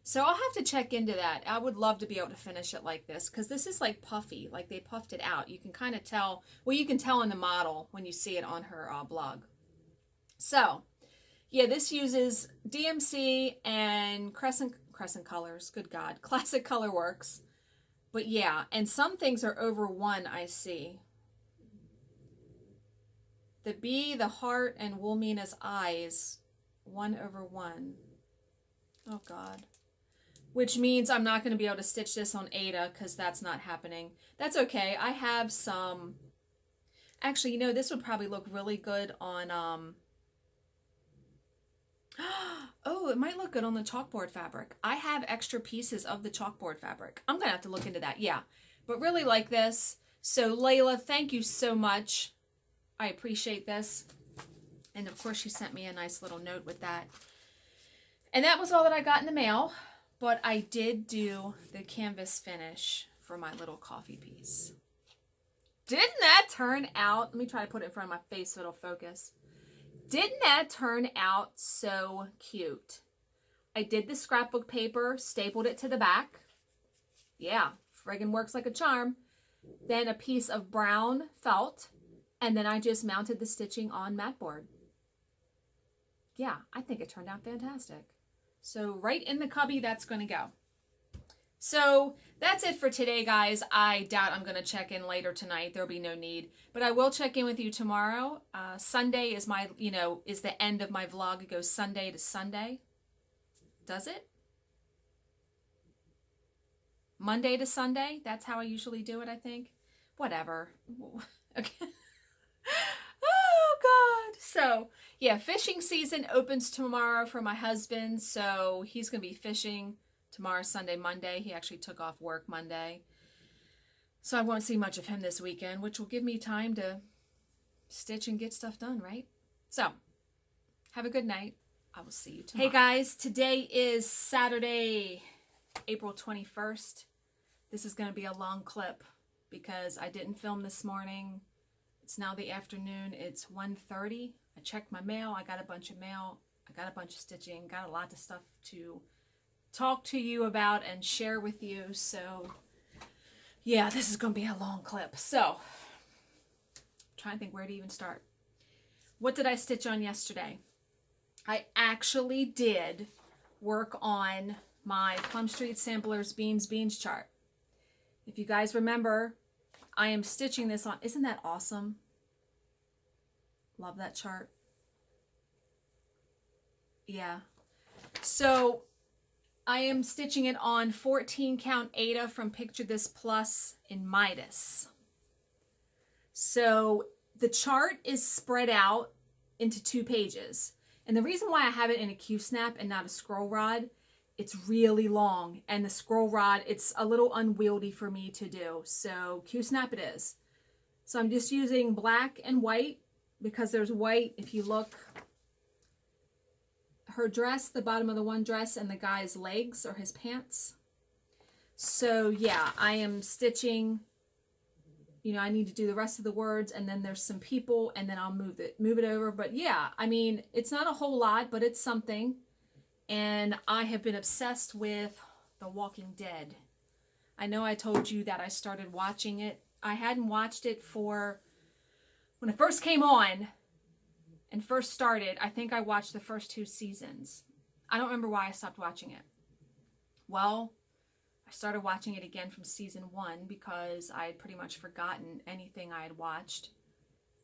So I'll have to check into that. I would love to be able to finish it like this, because this is like puffy, like they puffed it out. You can kind of tell, well, you can tell in the model when you see it on her blog. So yeah, this uses DMC and Crescent Colors, good God, Classic Color Works. But yeah, and some things are over 1, I see. The bee, the heart, and Woolmina's eyes, 1/1. Oh God. which means I'm not going to be able to stitch this on Ada because that's not happening. That's okay. I have some, actually, you know, this would probably look really good on, oh, it might look good on the chalkboard fabric. I have extra pieces of the chalkboard fabric. I'm going to have to look into that. Yeah, but really like this. So Layla, thank you so much. I appreciate this. And of course she sent me a nice little note with that. And that was all that I got in the mail. But I did do the canvas finish for my little coffee piece. Didn't that turn out? Let me try to put it in front of my face so it'll focus. Didn't that turn out so cute? I did the scrapbook paper, stapled it to the back. Yeah, friggin' works like a charm. Then a piece of brown felt. And then I just mounted the stitching on mat board. Yeah, I think it turned out fantastic. So right in the cubby, that's going to go. So that's it for today, guys. I doubt I'm going to check in later tonight. There'll be no need. But I will check in with you tomorrow. Sunday is my, is the end of my vlog. It goes Sunday to Sunday. Does it? Monday to Sunday? That's how I usually do it, I think. Whatever. Okay. Oh, God. So, yeah, fishing season opens tomorrow for my husband. So he's going to be fishing tomorrow, Sunday, Monday. He actually took off work Monday. So I won't see much of him this weekend, which will give me time to stitch and get stuff done, right? So, have a good night. I will see you tomorrow. Hey, guys. Today is Saturday, April 21st. This is going to be a long clip because I didn't film this morning. It's now the afternoon. It's 1:30. I checked my mail. I got a bunch of mail. I got a bunch of stitching. Got a lot of stuff to talk to you about and share with you. So, yeah, this is going to be a long clip. So, I'm trying to think where to even start. What did I stitch on yesterday? I actually did work on my Plum Street Samplers Beans chart. If you guys remember, I am stitching this on. Isn't that awesome? Love that chart. Yeah. So I am stitching it on 14 count Ada from Picture This Plus in Midas. So the chart is spread out into 2 pages. And the reason why I have it in a Q-snap and not a scroll rod, it's really long. And the scroll rod, it's a little unwieldy for me to do. So Q-snap it is. So I'm just using black and white because there's white. If you look, her dress, the bottom of the one dress, and the guy's legs or his pants. So yeah, I am stitching. I need to do the rest of the words, and then there's some people, and then I'll move it over. But yeah, I mean, it's not a whole lot, but it's something. And I have been obsessed with The Walking Dead. I know I told you that I started watching it. I hadn't watched it for when it first came on and first started. I think I watched the first 2 seasons. I don't remember why I stopped watching it. Well, I started watching it again from season 1 because I had pretty much forgotten anything I had watched.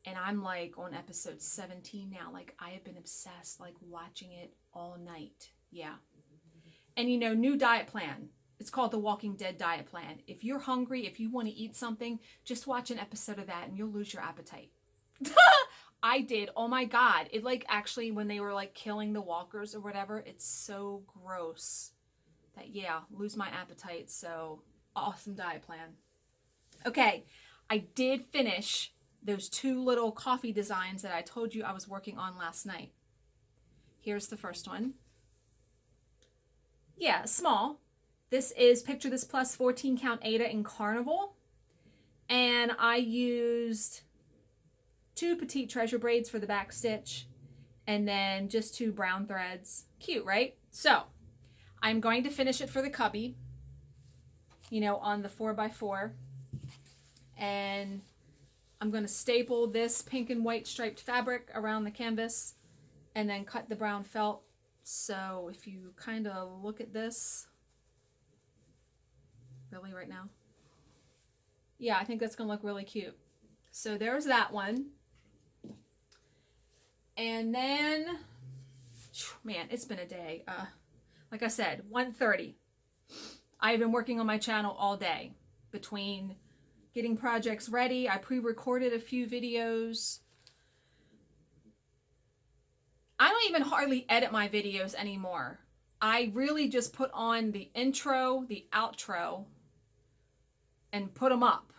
And I'm like on episode 17 now. Like, I have been obsessed, like watching it all night. Yeah. And new diet plan. It's called the Walking Dead diet plan. If you're hungry, if you want to eat something, just watch an episode of that and you'll lose your appetite. I did. Oh my God. It actually, when they were killing the walkers or whatever, it's so gross that, yeah, lose my appetite. So awesome diet plan. Okay. I did finish those 2 little coffee designs that I told you I was working on last night. Here's the first one. Yeah, small. This is Picture This Plus 14 count Ada in Carnival. And I used 2 petite treasure braids for the back stitch. And then just 2 brown threads. Cute, right? So, I'm going to finish it for the cubby. On the 4x4. And I'm going to staple this pink and white striped fabric around the canvas and then cut the brown felt. So if you kind of look at this, really right now? Yeah, I think that's going to look really cute. So there's that one. And then, man, it's been a day. Like I said, 1:30. I've been working on my channel all day between getting projects ready. I pre-recorded a few videos. I don't even hardly edit my videos anymore. I really just put on the intro, the outro, and put them up.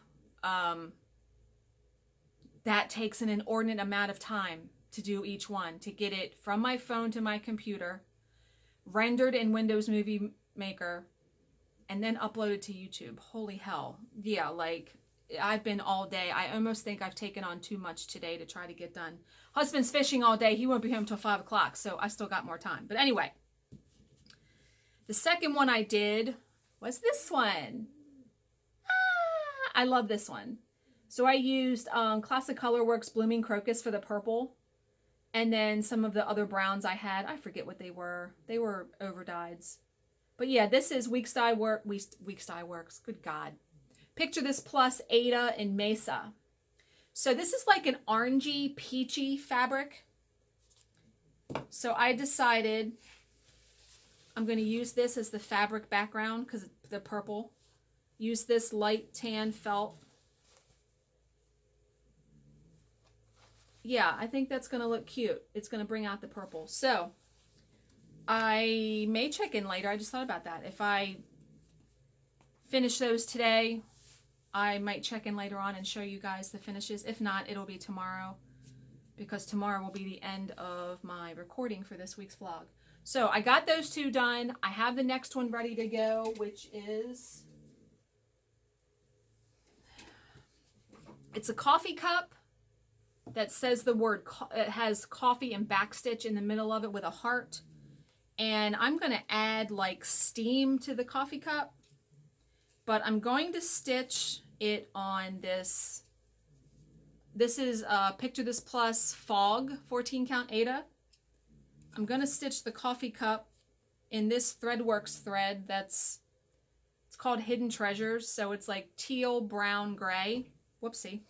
That takes an inordinate amount of time to do each one, to get it from my phone to my computer, rendered in Windows Movie Maker, and then uploaded to YouTube. Holy hell. Yeah, like, I've been all day. I almost think I've taken on too much today to try to get done. Husband's fishing all day. He won't be home till 5 o'clock, so I still got more time. But anyway, the second one I did was this one. I love this one. So I used Classic Colorworks Blooming Crocus for the purple. And then some of the other browns I had. I forget what they were. They were overdyes. But yeah, this is Weeks Dye Works. Good God. Picture This Plus Ada in Mesa. So this is like an orangey, peachy fabric. So I decided I'm going to use this as the fabric background because the purple. Use this light tan felt. Yeah, I think that's going to look cute. It's going to bring out the purple. So I may check in later. I just thought about that. If I finish those today, I might check in later on and show you guys the finishes. If not, it'll be tomorrow, because tomorrow will be the end of my recording for this week's vlog. So I got those two done. I have the next one ready to go, which is, it's a coffee cup that says the word, it has coffee and backstitch in the middle of it with a heart. And I'm going to add like steam to the coffee cup, but I'm going to stitch it on this. This is Picture This Plus Fog 14 count Ada. I'm going to stitch the coffee cup in this Threadworks thread it's called Hidden Treasures. So it's like teal, brown, gray. Whoopsie.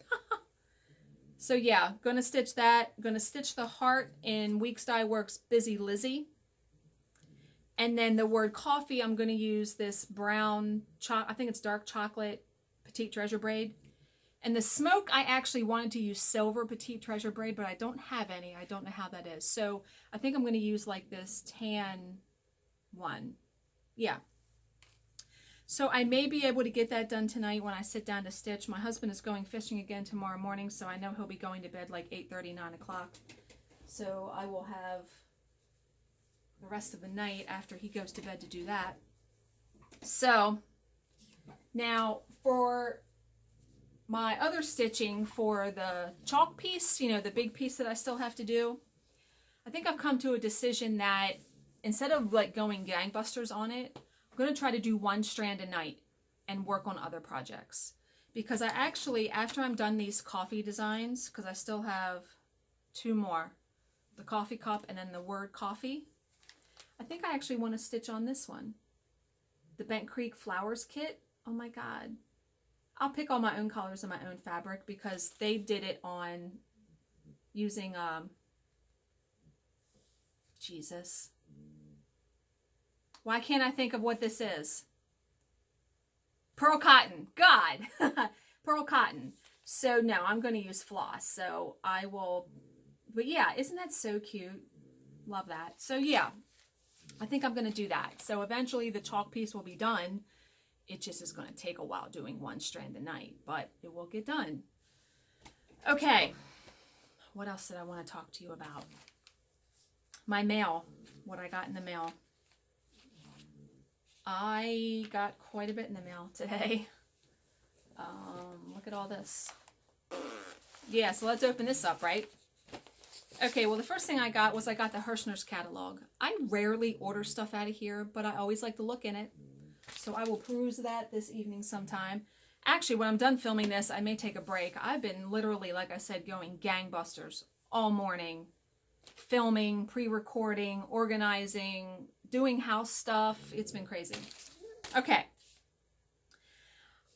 So yeah, gonna stitch that. Gonna stitch the heart in Weeks Dye Works Busy Lizzie. And then the word coffee, I'm gonna use this brown, I think it's dark chocolate Petite Treasure braid. And the smoke, I actually wanted to use silver Petite Treasure braid, but I don't have any. I don't know how that is. So I think I'm gonna use like this tan one. Yeah. So I may be able to get that done tonight when I sit down to stitch. My husband is going fishing again tomorrow morning, so I know he'll be going to bed like 8:30, 9 o'clock. So I will have the rest of the night after he goes to bed to do that. So now for my other stitching for the chalk piece, you know, the big piece that I still have to do, I think I've come to a decision that instead of like going gangbusters on it, I'm going to try to do one strand a night and work on other projects. Because I actually, after I'm done these coffee designs, because I still have two more, the coffee cup and then the word coffee, I think I actually want to stitch on this one. The Bent Creek Flowers kit. Oh my God. I'll pick all my own colors and my own fabric because they did it on using, Jesus. Why can't I think of what this is? Pearl cotton. God. Pearl cotton. So no, I'm going to use floss. So I will, but yeah, isn't that so cute? Love that. So yeah, I think I'm going to do that. So eventually the chalk piece will be done. It just is going to take a while doing one strand a night, but it will get done. Okay. What else did I want to talk to you about? My mail. What I got in the mail. I got quite a bit in the mail today. Look at all this. Yeah, so let's open this up, right? Okay, well, the first thing I got was I got the Hirschner's catalog. I rarely order stuff out of here, but I always like to look in it. So I will peruse that this evening sometime. Actually, when I'm done filming this, I may take a break. I've been literally, like I said, going gangbusters all morning. Filming, pre-recording, organizing, doing house stuff. It's been crazy. Okay.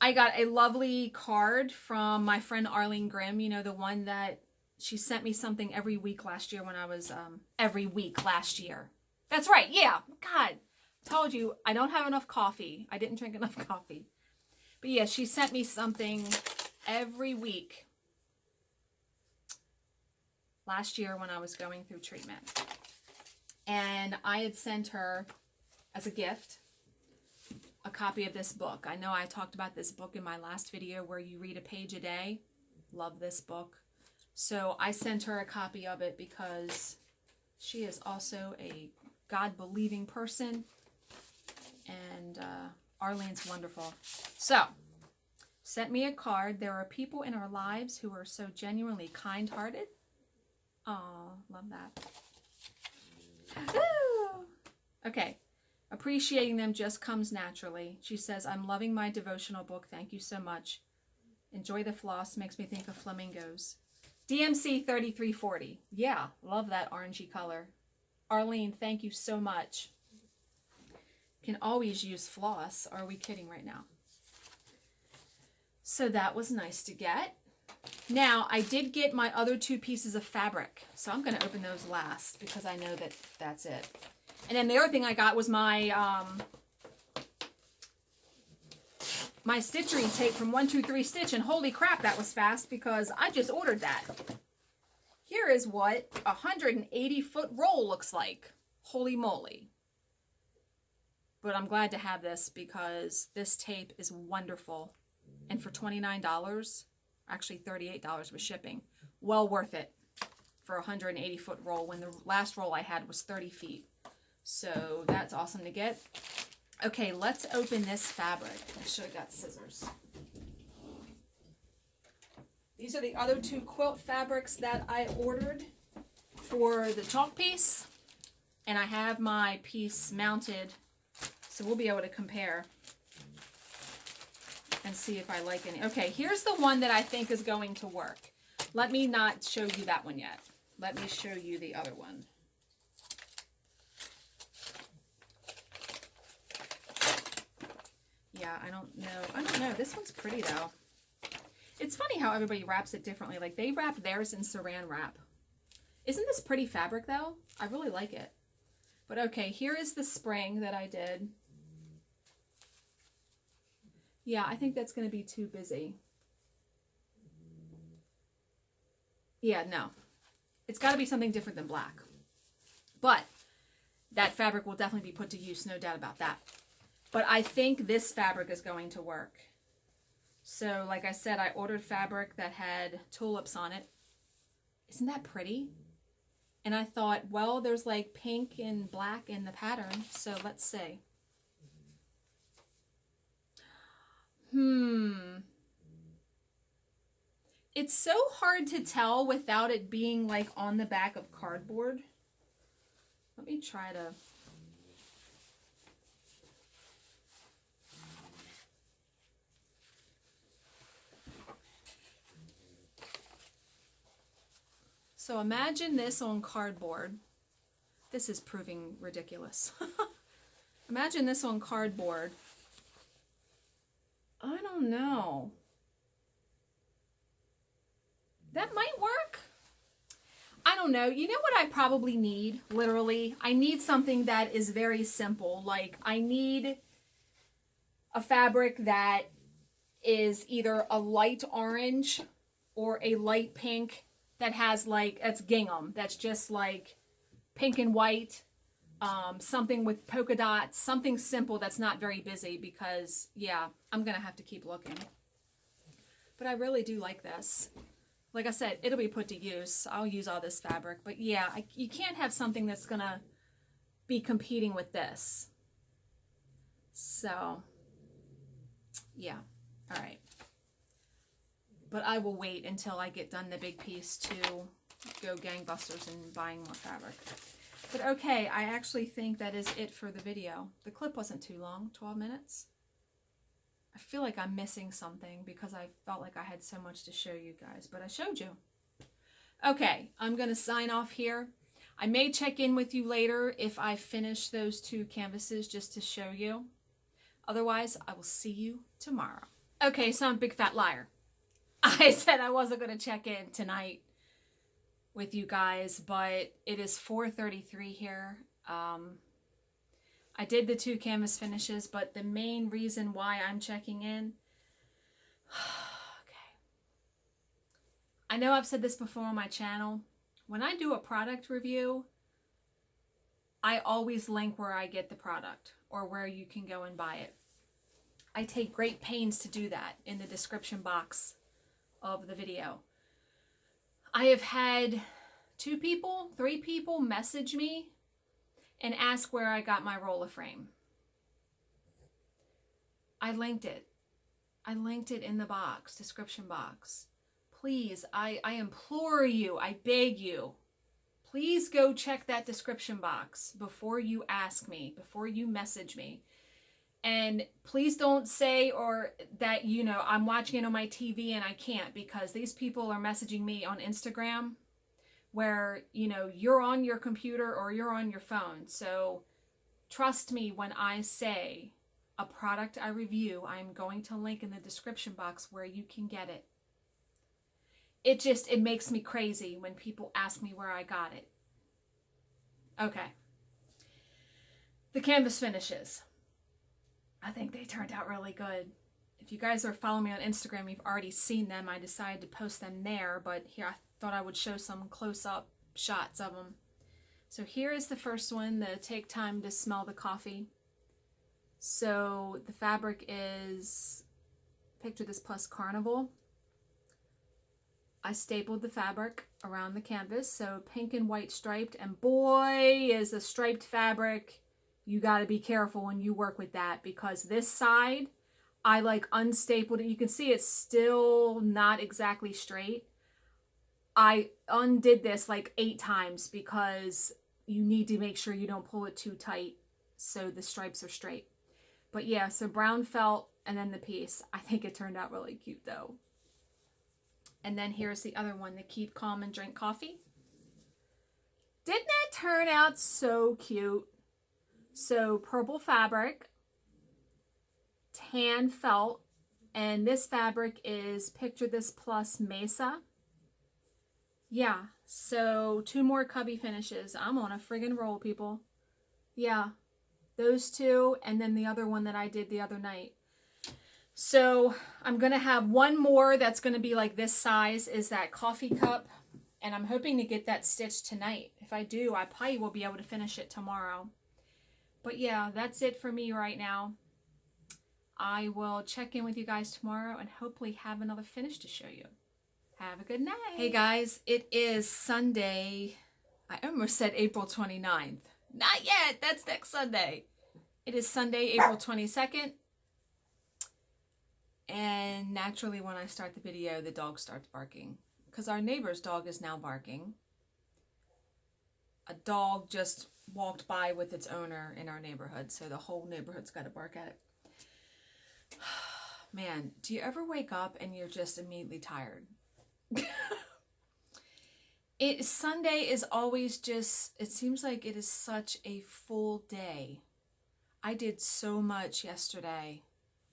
I got a lovely card from my friend Arlene Grimm. You know, the one that she sent me something every week last year when I was, every week last year. That's right. Yeah. God. Told you, I don't have enough coffee. I didn't drink enough coffee. But yeah, she sent me something every week last year when I was going through treatment. And I had sent her, as a gift, a copy of this book. I know I talked about this book in my last video where you read a page a day. Love this book. So I sent her a copy of it because she is also a God-believing person. And Arlene's wonderful. So, sent me a card. There are people in our lives who are so genuinely kind-hearted. Oh, love that. Ooh. Okay. Appreciating them just comes naturally. She says, I'm loving my devotional book. Thank you so much. Enjoy the floss. Makes me think of flamingos. DMC 3340. Yeah, love that orangey color. Arlene, thank you so much. Can always use floss. Are we kidding right now? So that was nice to get. Now, I did get my other 2 pieces of fabric. So I'm going to open those last because I know that that's it. And then the other thing I got was my my Stitchery tape from 123 Stitch. And holy crap, that was fast because I just ordered that. Here is what a 180-foot roll looks like. Holy moly. But I'm glad to have this because this tape is wonderful. And for $29, actually $38 with shipping, well worth it for a 180-foot roll when the last roll I had was 30 feet. So that's awesome to get. Okay, let's open this fabric. I should have got scissors. These are the other 2 quilt fabrics that I ordered for the chalk piece. And I have my piece mounted, so we'll be able to compare and see if I like any. Okay, here's the one that I think is going to work. Let me not show you that one yet. Let me show you the other one. Yeah, I don't know. This one's pretty though. It's funny how everybody wraps it differently. Like they wrap theirs in saran wrap. Isn't this pretty fabric though? I really like it. But okay, here is the spring that I did. Yeah, I think that's going to be too busy. Yeah, no. It's got to be something different than black. But that fabric will definitely be put to use, no doubt about that. But I think this fabric is going to work. So, like I said, I ordered fabric that had tulips on it. Isn't that pretty? And I thought, well, there's like pink and black in the pattern. So let's see. It's so hard to tell without it being like on the back of cardboard. Let me try to... So imagine this on cardboard. This is proving ridiculous. Imagine this on cardboard. I don't know. That might work. I don't know. You know what I probably need, literally? I need something that is very simple. Like, I need a fabric that is either a light orange or a light pink that has like, that's gingham. That's just like pink and white. Something with polka dots. Something simple that's not very busy because, yeah, I'm going to have to keep looking. But I really do like this. Like I said, it'll be put to use. I'll use all this fabric. But yeah, you can't have something that's going to be competing with this. So, yeah. All right. But I will wait until I get done the big piece to go gangbusters and buying more fabric. But okay, I actually think that is it for the video. The clip wasn't too long, 12 minutes. I feel like I'm missing something because I felt like I had so much to show you guys, but I showed you. Okay, I'm going to sign off here. I may check in with you later if I finish those 2 canvases just to show you. Otherwise, I will see you tomorrow. Okay, so I'm a big fat liar. I said I wasn't going to check in tonight with you guys, but it is 4:33 here. I did the 2 canvas finishes, but the main reason why I'm checking in, okay. I know I've said this before on my channel. When I do a product review, I always link where I get the product or where you can go and buy it. I take great pains to do that in the description box of the video. I have had 2 people, 3 people message me and ask where I got my roller frame. I linked it. I linked it in the box, description box. Please, I implore you, I beg you, please go check that description box before you ask me, before you message me. And please don't say or that, you know, I'm watching it on my TV and I can't, because these people are messaging me on Instagram where, you know, you're on your computer or you're on your phone. So trust me when I say a product I review, I'm going to link in the description box where you can get it. It makes me crazy when people ask me where I got it. Okay. The canvas finishes. I think they turned out really good. If you guys are following me on Instagram, you've already seen them. I decided to post them there, but here I thought I would show some close-up shots of them. So here is the first one, the Take Time to Smell the Coffee. So the fabric is, picture this, plus Carnival. I stapled the fabric around the canvas, so pink and white striped, and boy, is a striped fabric. You got to be careful when you work with that, because this side, I like unstapled it. You can see it's still not exactly straight. I undid this like 8 times because you need to make sure you don't pull it too tight so the stripes are straight. But yeah, so brown felt and then the piece. I think it turned out really cute though. And then here's the other one, the Keep Calm and Drink Coffee. Didn't that turn out so cute? So purple fabric, tan felt, and this fabric is Picture This plus Mesa. Yeah, so 2 more cubby finishes. I'm on a friggin' roll, people. Yeah, those 2, and then the other one that I did the other night. So I'm going to have 1 more that's going to be like this size, is that coffee cup. And I'm hoping to get that stitched tonight. If I do, I probably will be able to finish it tomorrow. But yeah, that's it for me right now. I will check in with you guys tomorrow and hopefully have another finish to show you. Have a good night. Hey guys, it is Sunday. I almost said April 29th. Not yet. That's next Sunday. It is Sunday, April 22nd. And naturally when I start the video, the dog starts barking. Because our neighbor's dog is now barking. A dog just walked by with its owner in our neighborhood, so the whole neighborhood's got to bark at it. Man, do you ever wake up and you're just immediately tired? Sunday is always just, it seems like it is such a full day. I did so much yesterday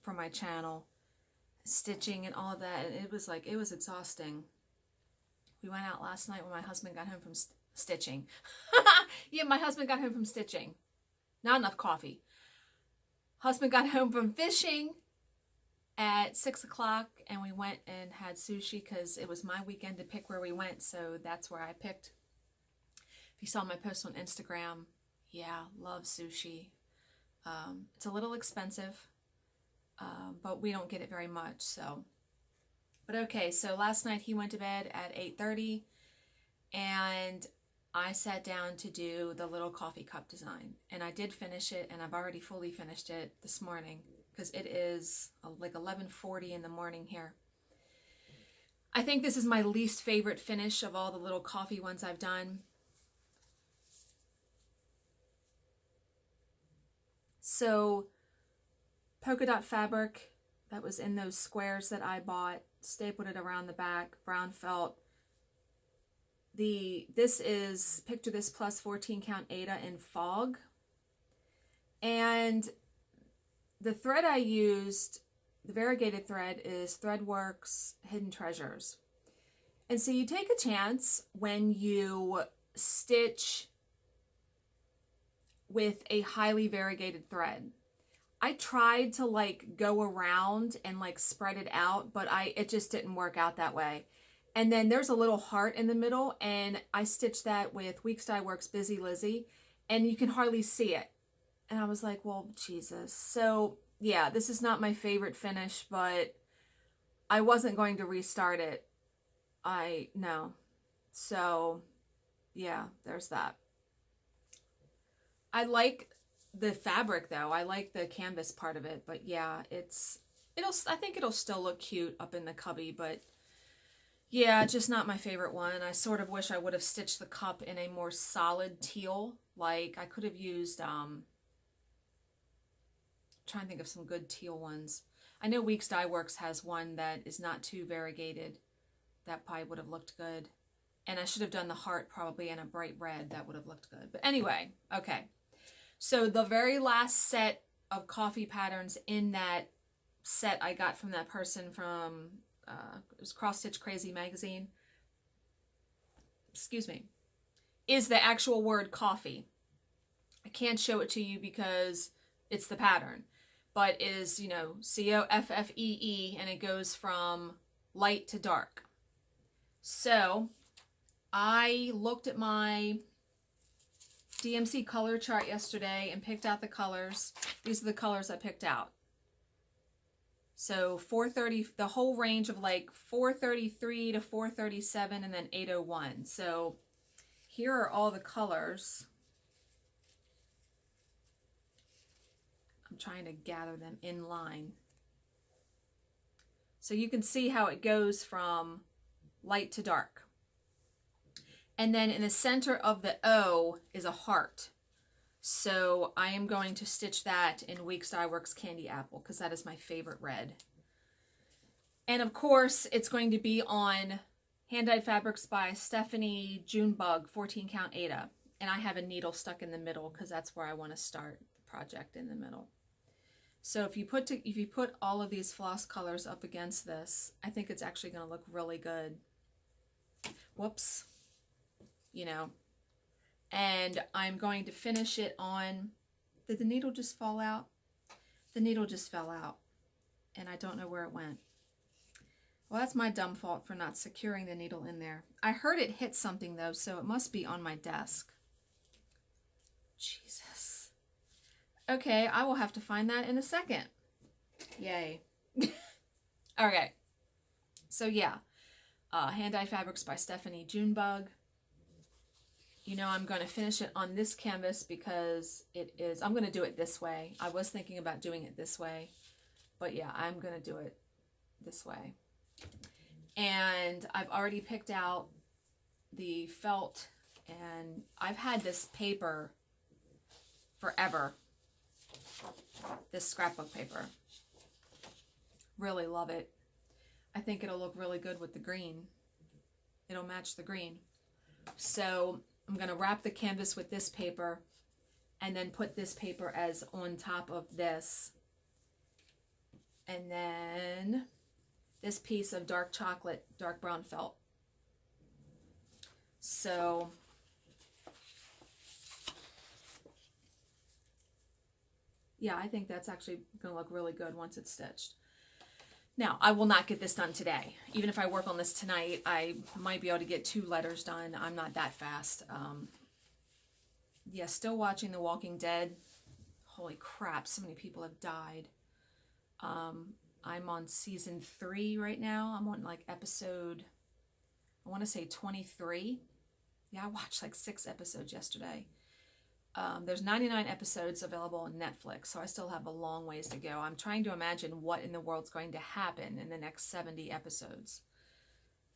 for my channel, stitching and all that, and it was exhausting. We went out last night when my husband got home from stitching. Yeah, my husband got home from stitching. Not enough coffee. Husband got home from fishing at 6 o'clock, and we went and had sushi because it was my weekend to pick where we went, so that's where I picked. If you saw my post on Instagram, yeah, love sushi. It's a little expensive, but we don't get it very much, so. But okay, so last night he went to bed at 8:30, and I sat down to do the little coffee cup design, and I did finish it, and I've already fully finished it this morning because it is like 11:40 in the morning here. I think this is my least favorite finish of all the little coffee ones I've done. So polka dot fabric that was in those squares that I bought, stapled it around the back, brown felt. This is Picture This plus 14 count Aida in Fog. And the thread I used, the variegated thread, is Threadworks Hidden Treasures. And so you take a chance when you stitch with a highly variegated thread. I tried to like go around and like spread it out, but it just didn't work out that way. And then there's a little heart in the middle, and I stitched that with Weeks Dye Works Busy Lizzie, and you can hardly see it. And I was like, well, Jesus. So yeah, this is not my favorite finish, but I wasn't going to restart it. No. So yeah, there's that. I like the fabric though. I like the canvas part of it, but yeah, I think it'll still look cute up in the cubby, but yeah, just not my favorite one. I sort of wish I would have stitched the cup in a more solid teal. Like I could have used, trying to think of some good teal ones. I know Weeks Dye Works has one that is not too variegated. That probably would have looked good. And I should have done the heart probably in a bright red. That would have looked good. But anyway, okay. So the very last set of coffee patterns in that set I got from that person from, it was Cross Stitch Crazy magazine. Excuse me. Is the actual word coffee. I can't show it to you because it's the pattern. But it is, you know, COFFEE, and it goes from light to dark. So I looked at my DMC color chart yesterday and picked out the colors. These are the colors I picked out. So 430, the whole range of like 433 to 437 and then 801. So here are all the colors. I'm trying to gather them in line. So you can see how it goes from light to dark. And then in the center of the O is a heart. So I am going to stitch that in Weeks Dye Works Candy Apple because that is my favorite red. And of course, it's going to be on Hand Dyed Fabrics by Stephanie Junebug 14 Count Ada. And I have a needle stuck in the middle because that's where I want to start the project, in the middle. So if you put all of these floss colors up against this, I think it's actually going to look really good. Whoops. You know. And I'm going to finish it on, did the needle just fall out? The needle just fell out. And I don't know where it went. Well, that's my dumb fault for not securing the needle in there. I heard it hit something though, so it must be on my desk. Jesus. Okay, I will have to find that in a second. Yay. Okay. So yeah, Hand Dyed Fabrics by Stephanie Junebug. You know, I'm going to finish it on this canvas because I'm going to do it this way. I was thinking about doing it this way, but yeah, I'm going to do it this way. And I've already picked out the felt, and I've had this paper forever. This scrapbook paper. Really love it. I think it'll look really good with the green. It'll match the green. So I'm going to wrap the canvas with this paper and then put this paper as on top of this. And then this piece of dark chocolate, dark brown felt. So yeah, I think that's actually going to look really good once it's stitched. Now, I will not get this done today. Even if I work on this tonight, I might be able to get 2 letters done. I'm not that fast. Yeah, still watching The Walking Dead. Holy crap, so many people have died. I'm on season 3 right now. I'm on like episode, I want to say 23. Yeah, I watched like 6 episodes yesterday. There's 99 episodes available on Netflix, so I still have a long ways to go. I'm trying to imagine what in the world's going to happen in the next 70 episodes.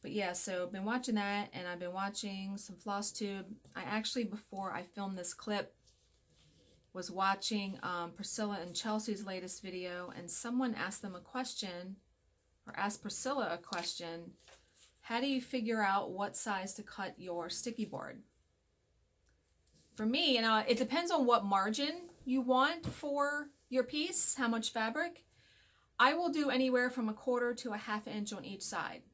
But yeah, so I've been watching that, and I've been watching some Flosstube. I actually, before I filmed this clip, was watching Priscilla and Chelsea's latest video, and someone asked them a question, or asked Priscilla a question. How do you figure out what size to cut your sticky board? For me, it depends on what margin you want for your piece, how much fabric. I will do anywhere from 1/4 to 1/2 inch on each side.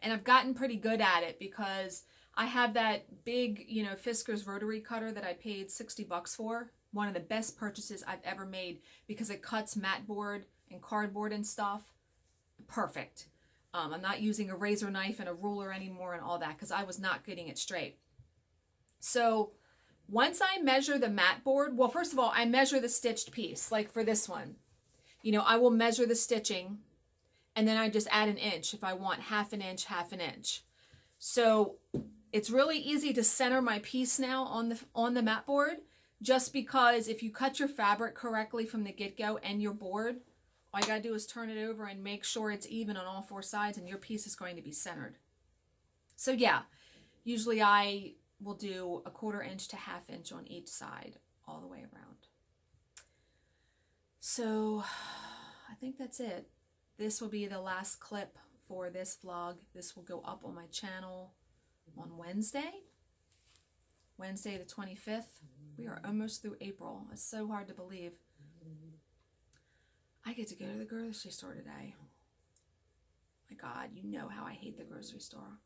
And I've gotten pretty good at it because I have that big, you know, Fisker's rotary cutter that I paid $60 for. One of the best purchases I've ever made because it cuts mat board and cardboard and stuff. Perfect. I'm not using a razor knife and a ruler anymore and all that because I was not getting it straight. So once I measure the mat board, well, first of all, I measure the stitched piece. Like for this one, you know, I will measure the stitching and then I just add an inch if I want half an inch, half an inch. So it's really easy to center my piece now on the mat board, just because if you cut your fabric correctly from the get-go and your board, all you gotta do is turn it over and make sure it's even on all four sides and your piece is going to be centered. So yeah, usually I will do 1/4 inch to ½ inch on each side all the way around. So I think that's it. This will be the last clip for this vlog. This will go up on my channel on Wednesday the 25th. We are almost through April. It's so hard to believe. I get to go to the grocery store today. My God, you know how I hate the grocery store.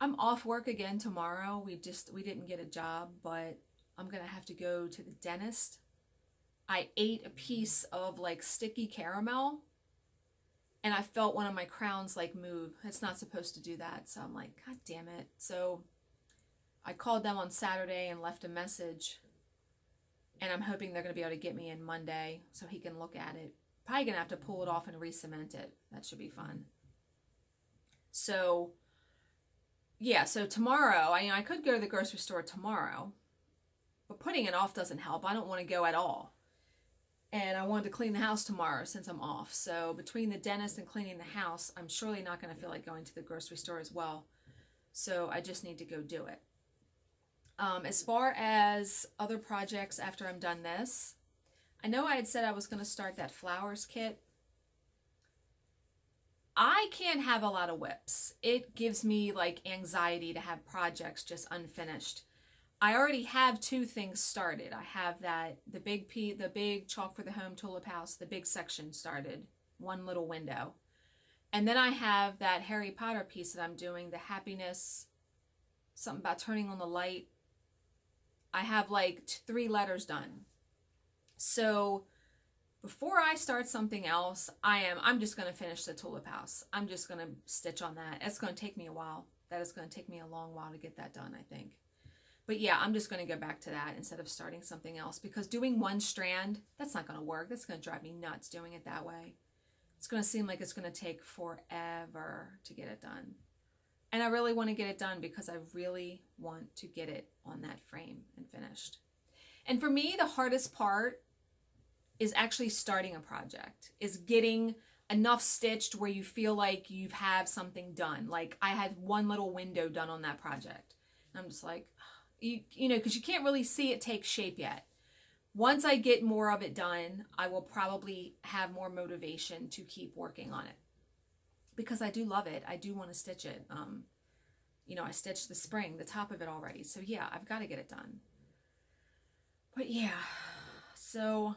I'm off work again tomorrow. We didn't get a job, but I'm gonna have to go to the dentist. I ate a piece of like sticky caramel and I felt one of my crowns like move. It's not supposed to do that. So I'm like, God damn it. So I called them on Saturday and left a message, and I'm hoping they're going to be able to get me in Monday so he can look at it. Probably going to have to pull it off and re-cement it. That should be fun. So yeah, so tomorrow, I could go to the grocery store tomorrow, but putting it off doesn't help. I don't want to go at all. And I wanted to clean the house tomorrow since I'm off. So between the dentist and cleaning the house, I'm surely not going to feel like going to the grocery store as well. So I just need to go do it. As far as other projects after I'm done this, I know I had said I was going to start that flowers kit. I can't have a lot of whips. It gives me like anxiety to have projects just unfinished. I already have 2 things started. I have the big chalk for the home tulip house, the big section started, one little window. And then I have that Harry Potter piece that I'm doing, the happiness, something about turning on the light. I have like 3 letters done. So before I start something else, I'm just going to finish the tulip house. I'm just going to stitch on that. It's going to take me a while. That is going to take me a long while to get that done, I think. But yeah, I'm just going to go back to that instead of starting something else, because doing one strand, that's not going to work. That's going to drive me nuts doing it that way. It's going to seem like it's going to take forever to get it done. And I really want to get it done because I really want to get it on that frame and finished. And for me, the hardest part is actually starting a project, is getting enough stitched where you feel like you have something done. Like I had one little window done on that project. And I'm just like, you know, because you can't really see it take shape yet. Once I get more of it done, I will probably have more motivation to keep working on it, because I do love it. I do want to stitch it. You know, I stitched the spring, the top of it already. So yeah, I've got to get it done. But yeah, so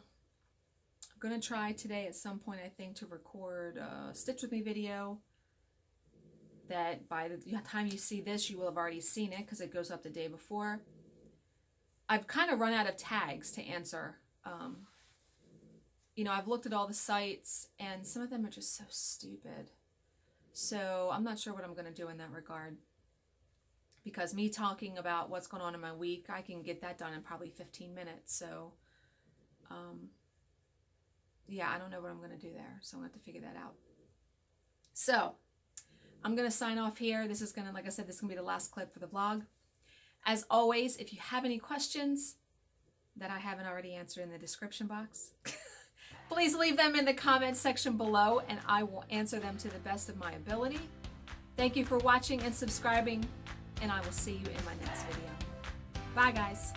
I'm going to try today at some point, I think, to record a Stitch With Me video that by the time you see this, you will have already seen it because it goes up the day before. I've kind of run out of tags to answer. You know, I've looked at all the sites and some of them are just so stupid. So I'm not sure what I'm going to do in that regard. Because me talking about what's going on in my week, I can get that done in probably 15 minutes. So, yeah, I don't know what I'm going to do there. So I'm going to have to figure that out. So I'm going to sign off here. This is going to, like I said, this is going to be the last clip for the vlog. As always, if you have any questions that I haven't already answered in the description box, please leave them in the comments section below and I will answer them to the best of my ability. Thank you for watching and subscribing, and I will see you in my next video. Bye, guys.